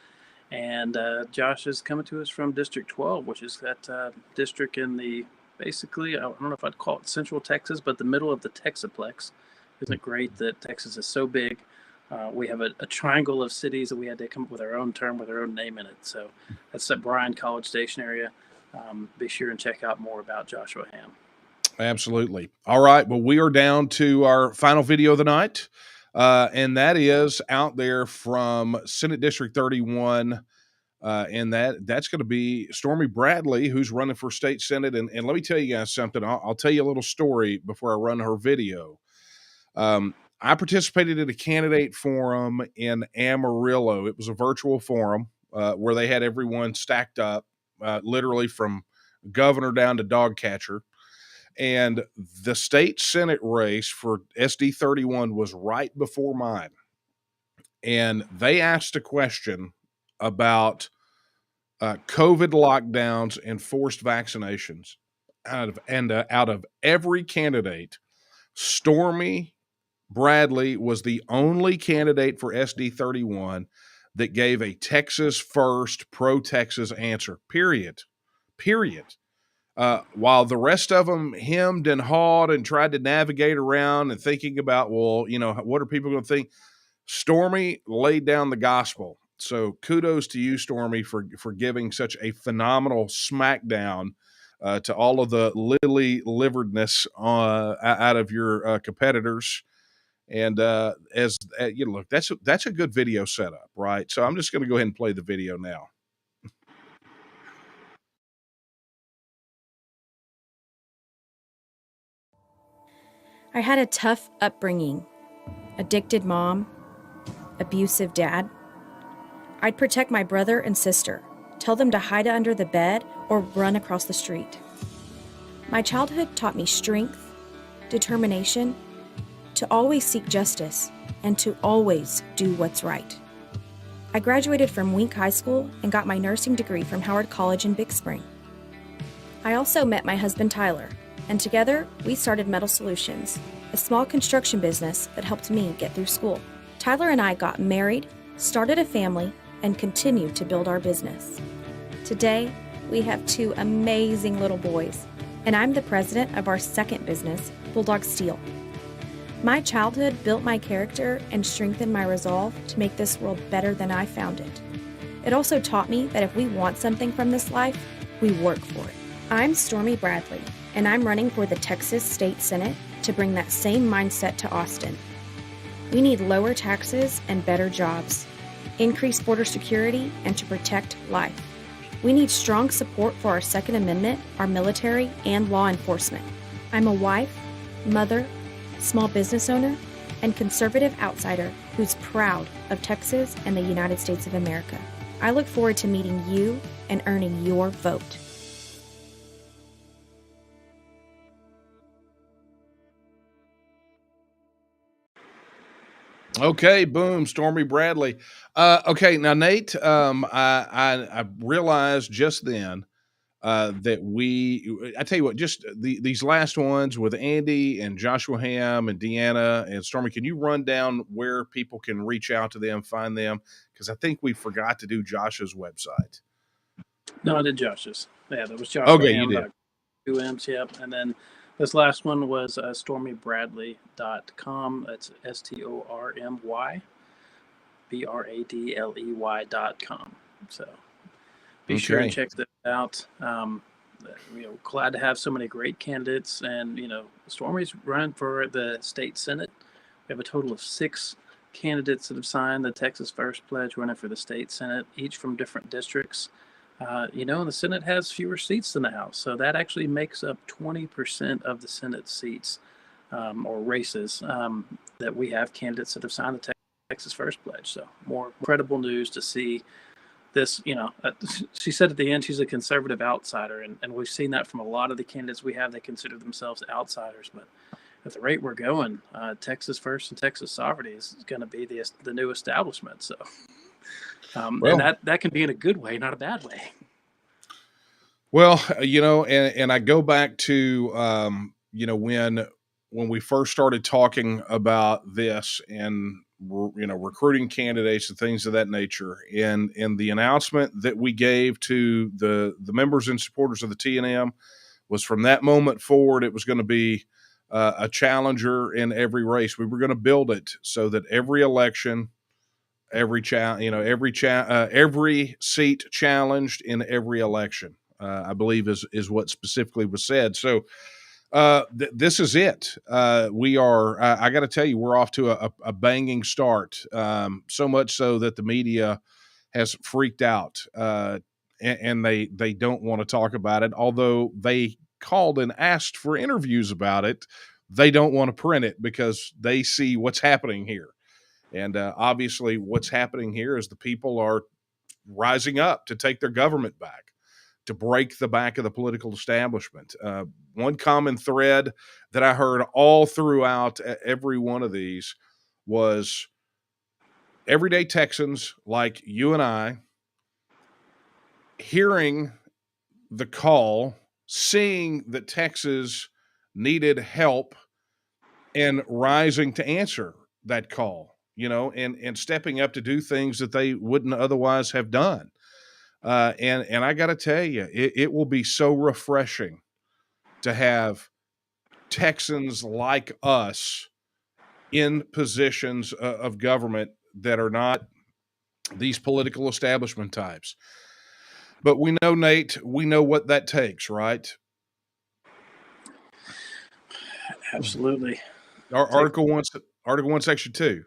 And Josh is coming to us from District 12, which is that district in the, basically, I don't know if I'd call it Central Texas, but the middle of the Texaplex. Isn't it great that Texas is so big? We have a triangle of cities that we had to come up with our own term with our own name in it. So that's the Bryan College Station area. Be sure and check out more about Joshua Hamm. Absolutely. All right. Well, we are down to our final video of the night. And that is out there from Senate District 31, And that's going to be Stormy Bradley, who's running for state senate. And let me tell you guys something. I'll tell you a little story before I run her video. I participated in a candidate forum in Amarillo. It was a virtual forum where they had everyone stacked up, literally from governor down to dog catcher. And the state senate race for SD 31 was right before mine. And they asked a question about COVID lockdowns and forced vaccinations. Out of every candidate, Stormy Bradley was the only candidate for SD 31 that gave a Texas first, pro Texas answer. Period. While the rest of them hemmed and hawed and tried to navigate around and thinking about, well, what are people going to think? Stormy laid down the gospel. So kudos to you, Stormy, for giving such a phenomenal smackdown to all of the lily-liveredness out of your competitors. And look, that's a good video setup, right? So I'm just going to go ahead and play the video now. I had a tough upbringing, addicted mom, abusive dad. I'd protect my brother and sister, tell them to hide under the bed or run across the street. My childhood taught me strength, determination, to always seek justice, and to always do what's right. I graduated from Wink High School and got my nursing degree from Howard College in Big Spring. I also met my husband Tyler, and together we started Metal Solutions, a small construction business that helped me get through school. Tyler and I got married, started a family, and continued to build our business. Today, we have 2 amazing little boys, and I'm the president of our second business, Bulldog Steel. My childhood built my character and strengthened my resolve to make this world better than I found it. It also taught me that if we want something from this life, we work for it. I'm Stormy Bradley, and I'm running for the Texas State Senate to bring that same mindset to Austin. We need lower taxes and better jobs, increased border security, and to protect life. We need strong support for our Second Amendment, our military, and law enforcement. I'm a wife, mother, small business owner, and conservative outsider who's proud of Texas and the United States of America. I look forward to meeting you and earning your vote. Okay, boom, Stormy Bradley. Okay, now Nate, I realized just then that I tell you what, just these last ones with Andy and Joshua Hamm and Deanna and Stormy, can you run down where people can reach out to them, find them? Because I think we forgot to do Josh's website. No, I did Josh's. Yeah, that was Joshua Okay, Hamm. you did. 2 M's, yep. And then this last one was stormybradley.com. That's STORMYBRADLEY.com. So be sure to check that out. Glad to have so many great candidates. And, Stormy's running for the state senate. We have a total of 6 candidates that have signed the Texas First Pledge running for the state senate, each from different districts. And the Senate has fewer seats than the House, so that actually makes up 20% of the Senate seats or races that we have candidates that have signed the Texas First Pledge. So more credible news to see this. She said at the end she's a conservative outsider, and we've seen that from a lot of the candidates we have. They consider themselves outsiders, but at the rate we're going, Texas First and Texas Sovereignty is going to be the new establishment. So. And that can be in a good way, not a bad way. Well, and I go back to, when we first started talking about this and, recruiting candidates and things of that nature, and the announcement that we gave to the members and supporters of the TNM was from that moment forward, it was going to be a challenger in every race. We were going to build it so that every election, every seat challenged in every election, I believe is what specifically was said. So this is it. We are, I got to tell you, we're off to a banging start. So much so that the media has freaked out, and they don't want to talk about it. Although they called and asked for interviews about it, they don't want to print it because they see what's happening here. And obviously, what's happening here is the people are rising up to take their government back, to break the back of the political establishment. One common thread that I heard all throughout every one of these was everyday Texans like you and I hearing the call, seeing that Texas needed help, and rising to answer that call, and stepping up to do things that they wouldn't otherwise have done. And I got to tell you, it will be so refreshing to have Texans like us in positions of government that are not these political establishment types. But we know, Nate, we know what that takes, right? Absolutely. Article 1, Section 2.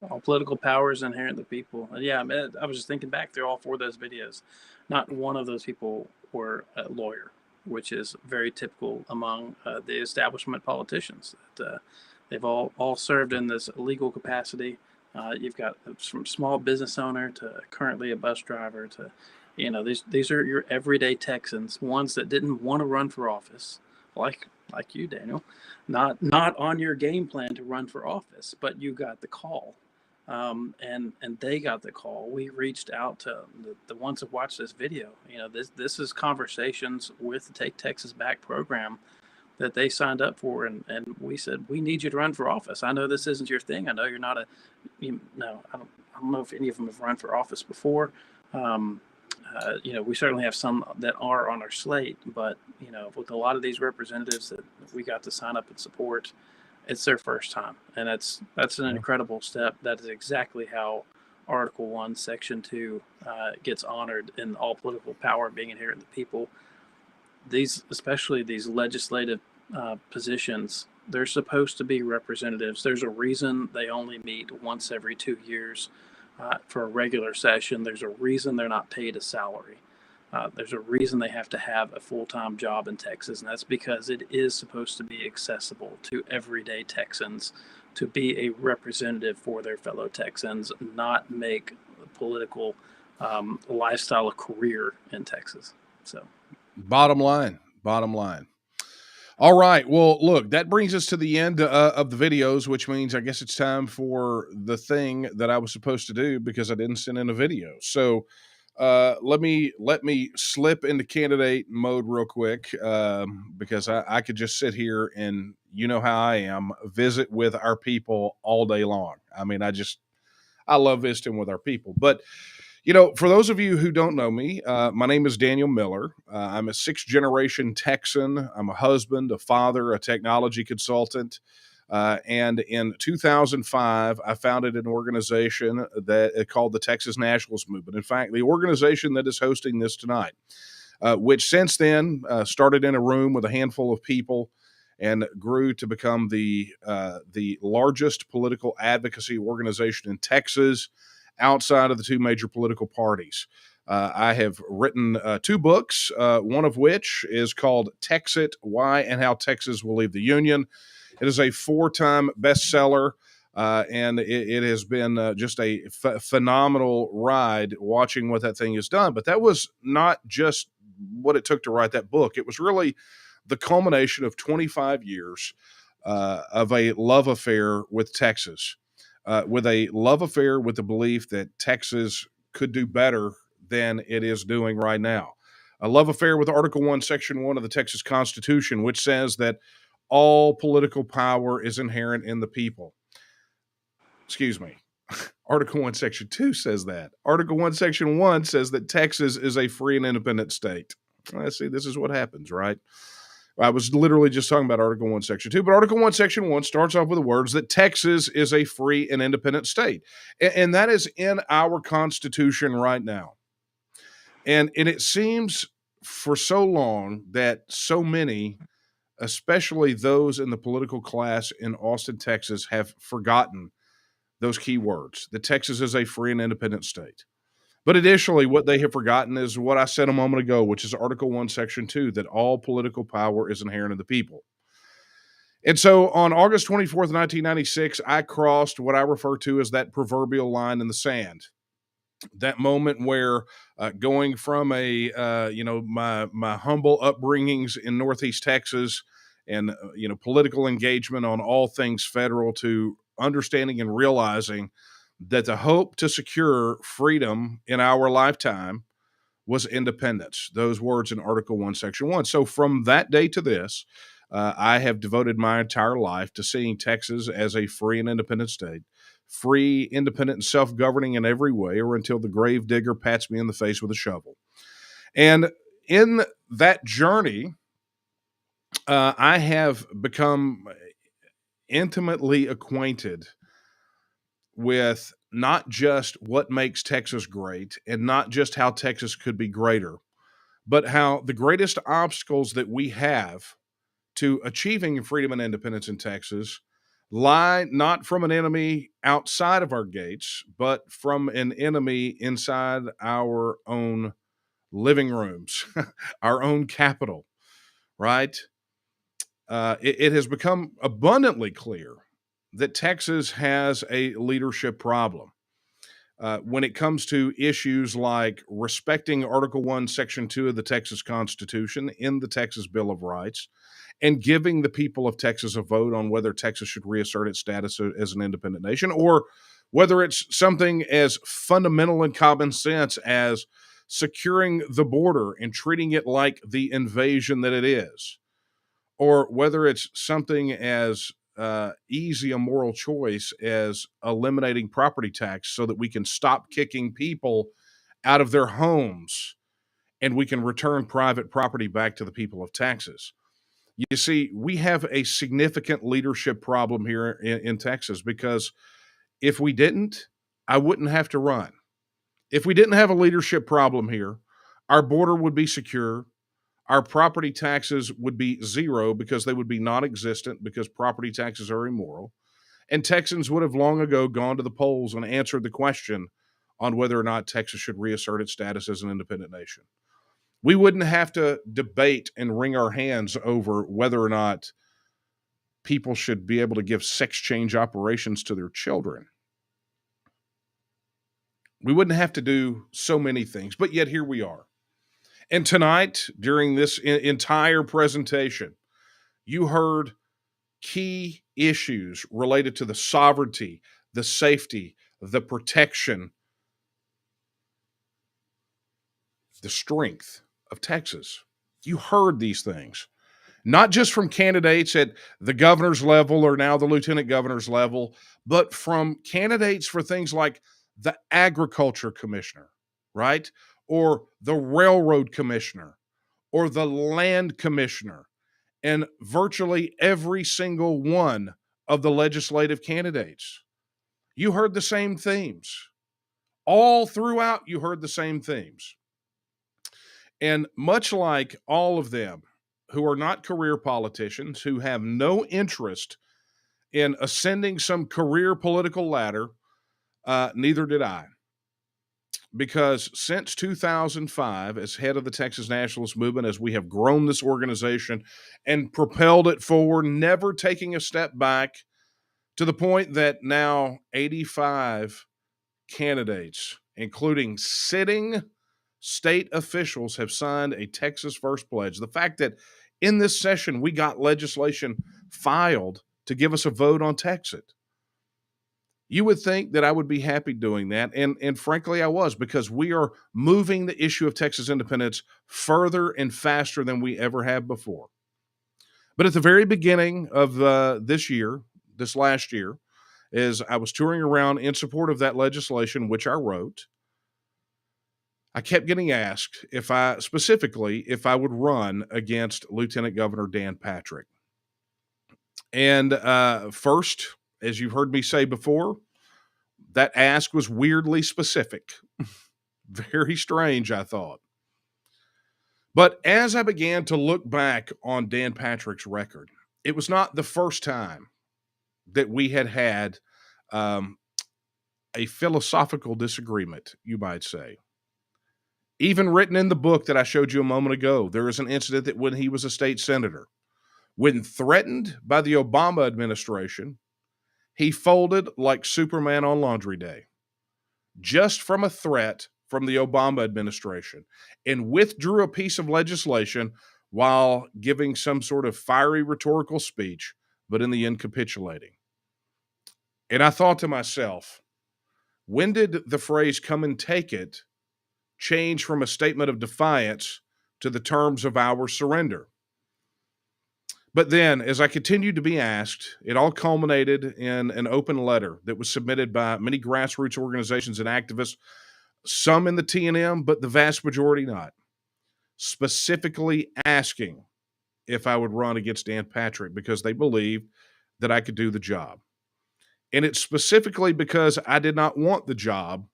All political power is inherent in the people. And yeah, I was just thinking back through all 4 of those videos. Not one of those people were a lawyer, which is very typical among the establishment politicians. They've all served in this legal capacity. You've got from small business owner to currently a bus driver to, these are your everyday Texans, ones that didn't want to run for office, like you, Daniel, not on your game plan to run for office, but you got the call. And they got the call. We reached out to the ones that watched this video. This is conversations with the Take Texas Back program that they signed up for, and we said, we need you to run for office. I know this isn't your thing. I know you're not I don't know if any of them have run for office before. We certainly have some that are on our slate, but with a lot of these representatives that we got to sign up and support, it's their first time, and that's an incredible step. That is exactly how Article 1, Section 2 gets honored in all political power being inherent in the people. Especially these legislative positions, they're supposed to be representatives. There's a reason they only meet once every 2 years for a regular session. There's a reason they're not paid a salary. There's a reason they have to have a full-time job in Texas, and that's because it is supposed to be accessible to everyday Texans to be a representative for their fellow Texans, not make a political lifestyle a career in Texas. So, Bottom line. All right. Well, look, that brings us to the end of the videos, which means I guess it's time for the thing that I was supposed to do because I didn't send in a video. So let me slip into candidate mode real quick because I could just sit here and you know how I am, visit with our people all day long. I mean, I love visiting with our people. But for those of you who don't know me, my name is Daniel Miller. I'm a 6th-generation Texan. I'm a husband, a father, a technology consultant. And in 2005, I founded an organization that called the Texas Nationalist Movement. In fact, the organization that is hosting this tonight, which since then started in a room with a handful of people and grew to become the largest political advocacy organization in Texas, outside of the 2 major political parties. I have written 2 books, one of which is called Texit, Why and How Texas Will Leave the Union. It is a 4-time bestseller, and it has been just a phenomenal ride watching what that thing has done. But that was not just what it took to write that book. It was really the culmination of 25 years of a love affair with Texas. With a love affair with the belief that Texas could do better than it is doing right now. A love affair with Article 1, Section 1 of the Texas Constitution, which says that all political power is inherent in the people. Excuse me. Article 1, Section 2 says that. Article 1, Section 1 says that Texas is a free and independent state. See, this is what happens, right? I was literally just talking about Article 1, Section 2, but Article 1, Section 1 starts off with the words that Texas is a free and independent state. And that is in our Constitution right now. And it seems for so long that so many, especially those in the political class in Austin, Texas, have forgotten those key words, that Texas is a free and independent state. But additionally, what they have forgotten is what I said a moment ago, which is Article 1, Section 2, that all political power is inherent in the people. And so on August 24th, 1996, I crossed what I refer to as that proverbial line in the sand. That moment where going from my humble upbringings in Northeast Texas and, political engagement on all things federal to understanding and realizing that the hope to secure freedom in our lifetime was independence. Those words in Article 1, Section 1. So from that day to this, I have devoted my entire life to seeing Texas as a free and independent state, free, independent, and self-governing in every way, or until the grave digger pats me in the face with a shovel. And in that journey, I have become intimately acquainted with not just what makes Texas great and not just how Texas could be greater, but how the greatest obstacles that we have to achieving freedom and independence in Texas lie not from an enemy outside of our gates, but from an enemy inside our own living rooms, our own capital, right? It has become abundantly clear that Texas has a leadership problem. When it comes to issues like respecting Article 1, Section 2 of the Texas Constitution in the Texas Bill of Rights, and giving the people of Texas a vote on whether Texas should reassert its status as an independent nation, or whether it's something as fundamental and common sense as securing the border and treating it like the invasion that it is, or whether it's something as easy a moral choice as eliminating property tax so that we can stop kicking people out of their homes and we can return private property back to the people of Texas. You see, we have a significant leadership problem here in Texas, because if we didn't, I wouldn't have to run. If we didn't have a leadership problem here, our border would be secure. Our property taxes would be zero because they would be non-existent, because property taxes are immoral. And Texans would have long ago gone to the polls and answered the question on whether or not Texas should reassert its status as an independent nation. We wouldn't have to debate and wring our hands over whether or not people should be able to give sex change operations to their children. We wouldn't have to do so many things, but yet here we are. And tonight, during this entire presentation, you heard key issues related to the sovereignty, the safety, the protection, the strength of Texas. You heard these things, not just from candidates at the governor's level or now the lieutenant governor's level, but from candidates for things like the agriculture commissioner, right? Or the railroad commissioner, or the land commissioner, and virtually every single one of the legislative candidates. You heard the same themes. All throughout, you heard the same themes. And much like all of them who are not career politicians, who have no interest in ascending some career political ladder, neither did I. Because since 2005, as head of the Texas Nationalist Movement, as we have grown this organization and propelled it forward, never taking a step back, to the point that now 85 candidates, including sitting state officials, have signed a Texas First pledge. The fact that in this session we got legislation filed to give us a vote on Texas. You would think that I would be happy doing that, and frankly I was, because we are moving the issue of Texas independence further and faster than we ever have before. But at the very beginning of this last year, as I was touring around in support of that legislation, which I wrote, I kept getting asked if I would run against Lieutenant Governor Dan Patrick. And first, as you've heard me say before, that ask was weirdly specific. Very strange, I thought. But as I began to look back on Dan Patrick's record, it was not the first time that we had a philosophical disagreement, you might say. Even written in the book that I showed you a moment ago, there is an incident that when he was a state senator, when threatened by the Obama administration, he folded like Superman on Laundry Day, just from a threat from the Obama administration, and withdrew a piece of legislation while giving some sort of fiery rhetorical speech, but in the end capitulating. And I thought to myself, when did the phrase "come and take it" change from a statement of defiance to the terms of our surrender? But then, as I continued to be asked, it all culminated in an open letter that was submitted by many grassroots organizations and activists, some in the TNM, but the vast majority not, specifically asking if I would run against Dan Patrick because they believed that I could do the job. And it's specifically because I did not want the job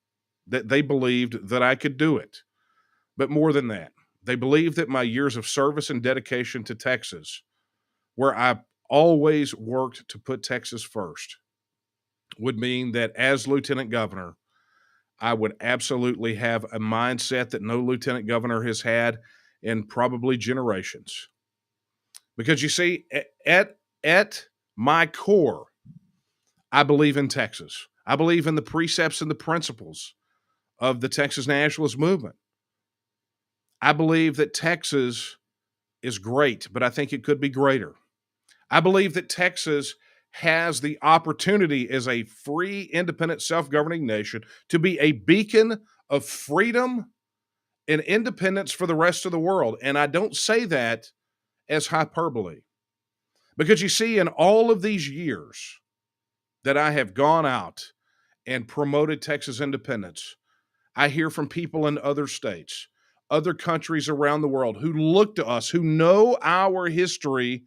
that they believed that I could do it. But more than that, they believed that my years of service and dedication to Texas, where I always worked to put Texas first, would mean that as lieutenant governor, I would absolutely have a mindset that no lieutenant governor has had in probably generations. Because you see, at my core, I believe in Texas. I believe in the precepts and the principles of the Texas nationalist movement. I believe that Texas is great, but I think it could be greater. I believe that Texas has the opportunity as a free, independent, self-governing nation to be a beacon of freedom and independence for the rest of the world. And I don't say that as hyperbole. Because you see, in all of these years that I have gone out and promoted Texas independence, I hear from people in other states, other countries around the world who look to us, who know our history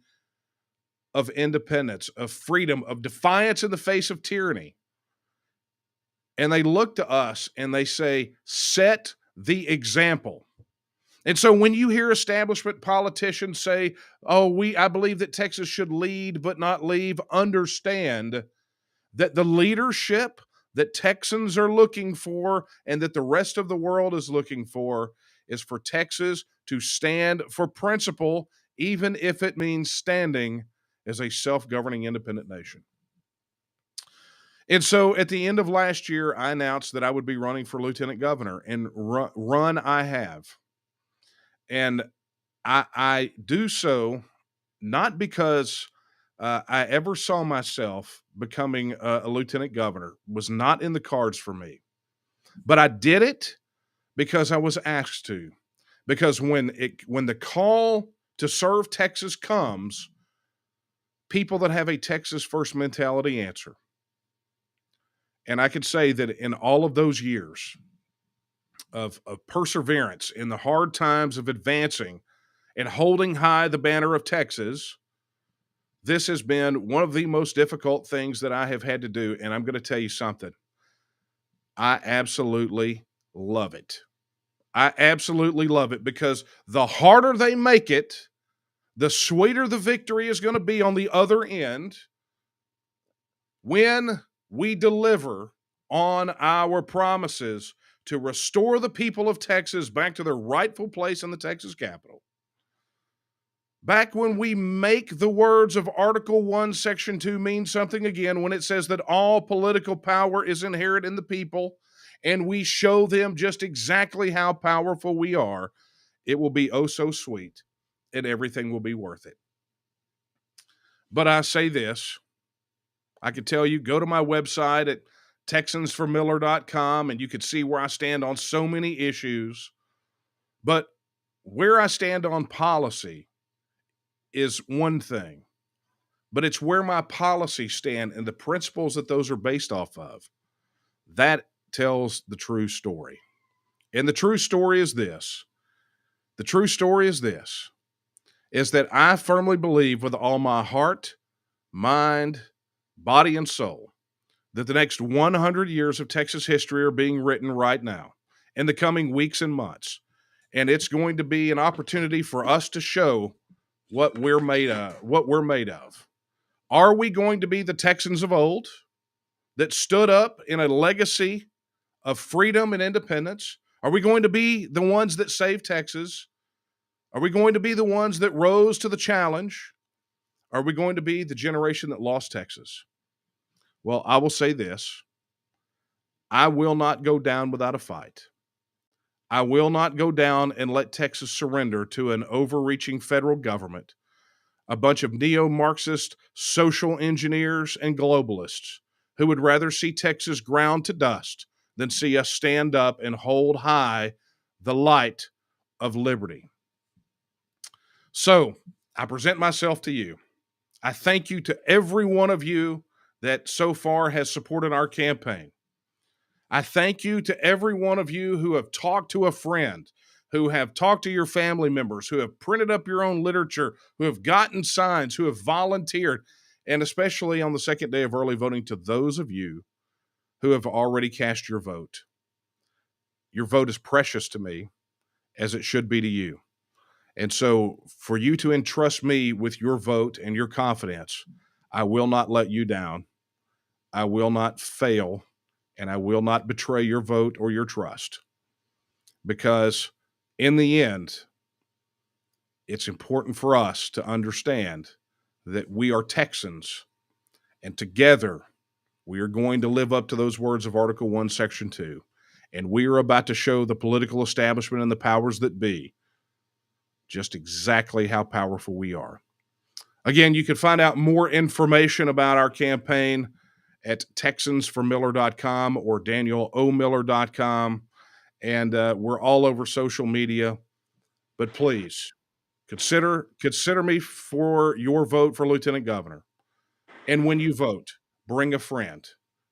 of independence, of freedom, of defiance in the face of tyranny. And they look to us and they say, set the example. And so when you hear establishment politicians say, I believe that Texas should lead but not leave, understand that the leadership that Texans are looking for and that the rest of the world is looking for is for Texas to stand for principle, even if it means standing as a self-governing independent nation. And so at the end of last year, I announced that I would be running for lieutenant governor, and run I have. And I do so not because I ever saw myself becoming a lieutenant governor. It was not in the cards for me. But I did it because I was asked to. Because when the call to serve Texas comes, people that have a Texas first mentality answer. And I could say that in all of those years of perseverance, in the hard times of advancing and holding high the banner of Texas, this has been one of the most difficult things that I have had to do. And I'm going to tell you something. I absolutely love it. I absolutely love it because the harder they make it, the sweeter the victory is going to be on the other end when we deliver on our promises to restore the people of Texas back to their rightful place in the Texas Capitol. Back when we make the words of Article 1, Section 2 mean something again, when it says that all political power is inherent in the people, and we show them just exactly how powerful we are, it will be oh so sweet, and everything will be worth it. But I say this, I could tell you, go to my website at texansformiller.com, and you could see where I stand on so many issues. But where I stand on policy is one thing, but it's where my policies stand and the principles that those are based off of. That tells the true story. And the true story is this. The true story is this, is that I firmly believe with all my heart, mind, body, and soul that the next 100 years of Texas history are being written right now in the coming weeks and months. And it's going to be an opportunity for us to show what we're made of. Are we going to be the Texans of old? that stood up in a legacy of freedom and independence? Are we going to be the ones that saved Texas? Are we going to be the ones that rose to the challenge? Are we going to be the generation that lost Texas? Well, I will say this. I will not go down without a fight. I will not go down and let Texas surrender to an overreaching federal government, a bunch of neo-Marxist social engineers and globalists who would rather see Texas ground to dust than see us stand up and hold high the light of liberty. So I present myself to you. I thank you to every one of you that so far has supported our campaign. I thank you to every one of you who have talked to a friend, who have talked to your family members, who have printed up your own literature, who have gotten signs, who have volunteered, and especially on the second day of early voting, to those of you who have already cast your vote. Your vote is precious to me, as it should be to you. And so for you to entrust me with your vote and your confidence, I will not let you down. I will not fail, and I will not betray your vote or your trust. Because in the end, it's important for us to understand that we are Texans, and together we are going to live up to those words of Article 1, Section 2. And we are about to show the political establishment and the powers that be just exactly how powerful we are. Again, you can find out more information about our campaign at TexansForMiller.com or DanielOMiller.com. And we're all over social media. But please, consider me for your vote for Lieutenant Governor. And when you vote, bring a friend.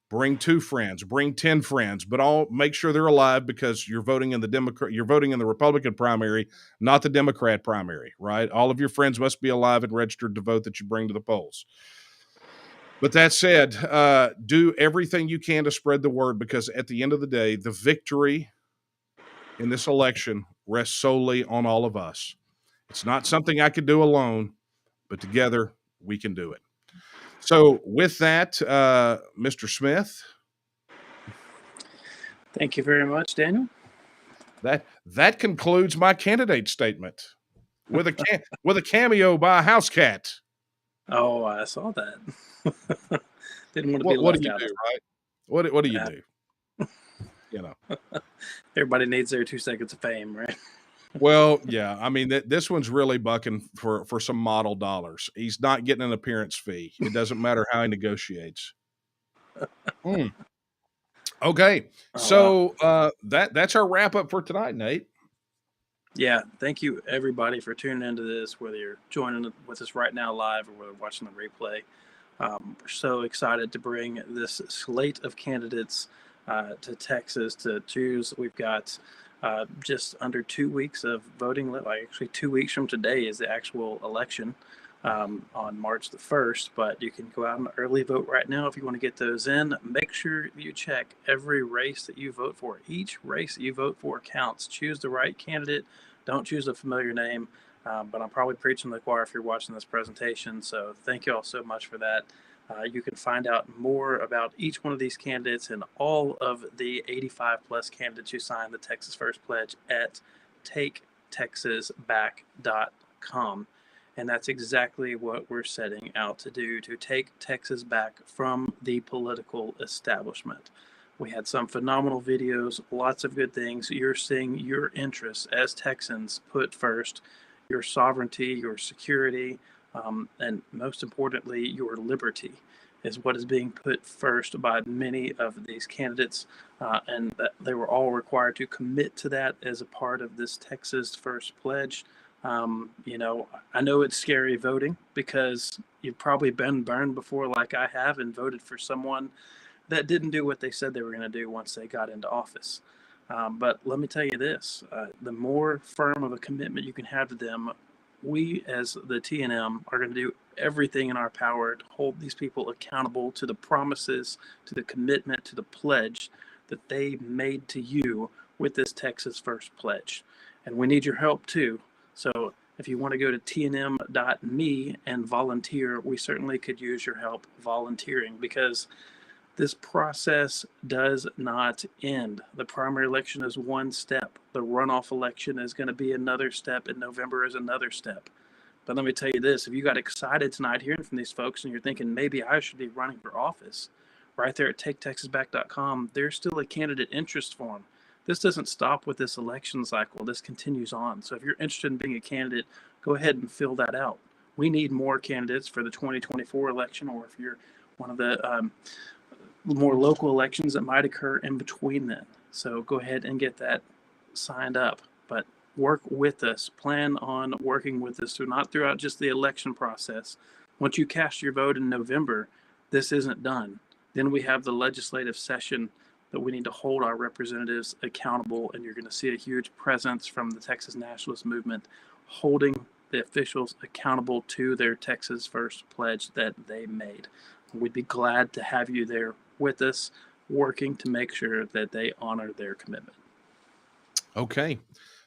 Bring 2 friends, bring 10 friends, but all make sure they're alive, because you're voting in the Republican primary, not the Democrat primary, right? All of your friends must be alive and registered to vote that you bring to the polls. But that said, do everything you can to spread the word, because at the end of the day, the victory in this election rests solely on all of us. It's not something I could do alone, but together we can do it. So with that, Mr. Smith. Thank you very much, Daniel. That concludes my candidate statement with a cameo by a house cat. Oh, I saw that. Didn't want to be What left do you out. do, right? What do you do? You know, everybody needs their 2 seconds of fame, right? Well, yeah. I mean, this one's really bucking for some model dollars. He's not getting an appearance fee. It doesn't matter how he negotiates. Okay, so that's our wrap up for tonight, Nate. Yeah, thank you everybody for tuning into this, whether you're joining with us right now live or whether watching the replay. We're so excited to bring this slate of candidates to Texas to choose. We've got just under 2 weeks of voting. Actually, 2 weeks from today is the actual election on March the 1st, but you can go out and early vote right now if you want to get those in. Make sure you check every race that you vote for. Each race that you vote for counts. Choose the right candidate. Don't choose a familiar name. But I'm probably preaching to the choir if you're watching this presentation. So thank you all so much for that. You can find out more about each one of these candidates and all of the 85 plus candidates who signed the Texas First Pledge at taketexasback.com. And that's exactly what we're setting out to do, to take Texas back from the political establishment. We had some phenomenal videos, lots of good things. You're seeing your interests as Texans put first, your sovereignty, your security, and most importantly, your liberty is what is being put first by many of these candidates. And that they were all required to commit to that as a part of this Texas First Pledge. I know it's scary voting because you've probably been burned before like I have and voted for someone that didn't do what they said they were going to do once they got into office. But let me tell you this, the more firm of a commitment you can have to them, we as the TNM are going to do everything in our power to hold these people accountable to the promises, to the commitment, to the pledge that they made to you with this Texas First Pledge. And we need your help too. So if you want to go to tnm.me and volunteer, we certainly could use your help volunteering, because This process does not end. The primary election is one step. The runoff election is going to be another step, and November is another step. But let me tell you this, if you got excited tonight hearing from these folks and you're thinking maybe I should be running for office, right there at taketexasback.com, there's still a candidate interest form. This doesn't stop with this election cycle. This continues on. So if you're interested in being a candidate, go ahead and fill that out. We need more candidates for the 2024 election, or if you're one of the more local elections that might occur in between then. So go ahead and get that signed up. But work with us. Plan on working with us, so not throughout just the election process. Once you cast your vote in November, this isn't done. Then we have the legislative session that we need to hold our representatives accountable, and you're going to see a huge presence from the Texas Nationalist Movement holding the officials accountable to their Texas First pledge that they made. We'd be glad to have you there with us, working to make sure that they honor their commitment. Okay.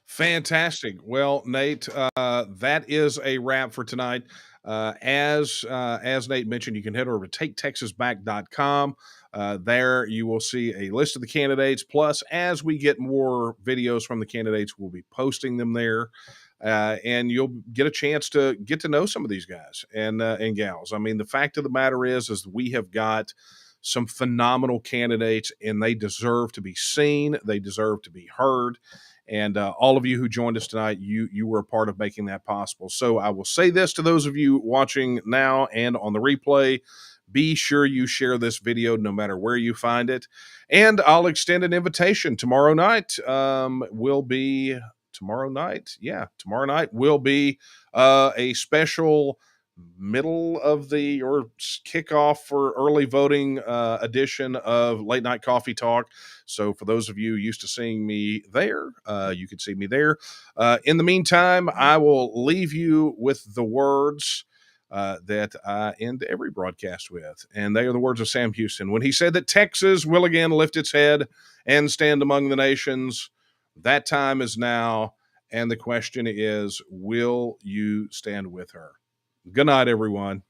Fantastic. Well, Nate, that is a wrap for tonight. As Nate mentioned, you can head over to taketexasback.com. There you will see a list of the candidates. Plus, as we get more videos from the candidates, we'll be posting them there. And you'll get a chance to get to know some of these guys and gals. I mean, the fact of the matter is we have got some phenomenal candidates, and they deserve to be seen. They deserve to be heard. And all of you who joined us tonight, you were a part of making that possible. So I will say this to those of you watching now and on the replay: be sure you share this video no matter where you find it. And I'll extend an invitation. Tomorrow night will be a special middle of the or kickoff for early voting edition of Late Night Coffee Talk. So for those of you used to seeing me there, you can see me there. In the meantime, I will leave you with the words that I end every broadcast with. And they are the words of Sam Houston when he said that Texas will again lift its head and stand among the nations. That time is now. And the question is, will you stand with her? Good night, everyone.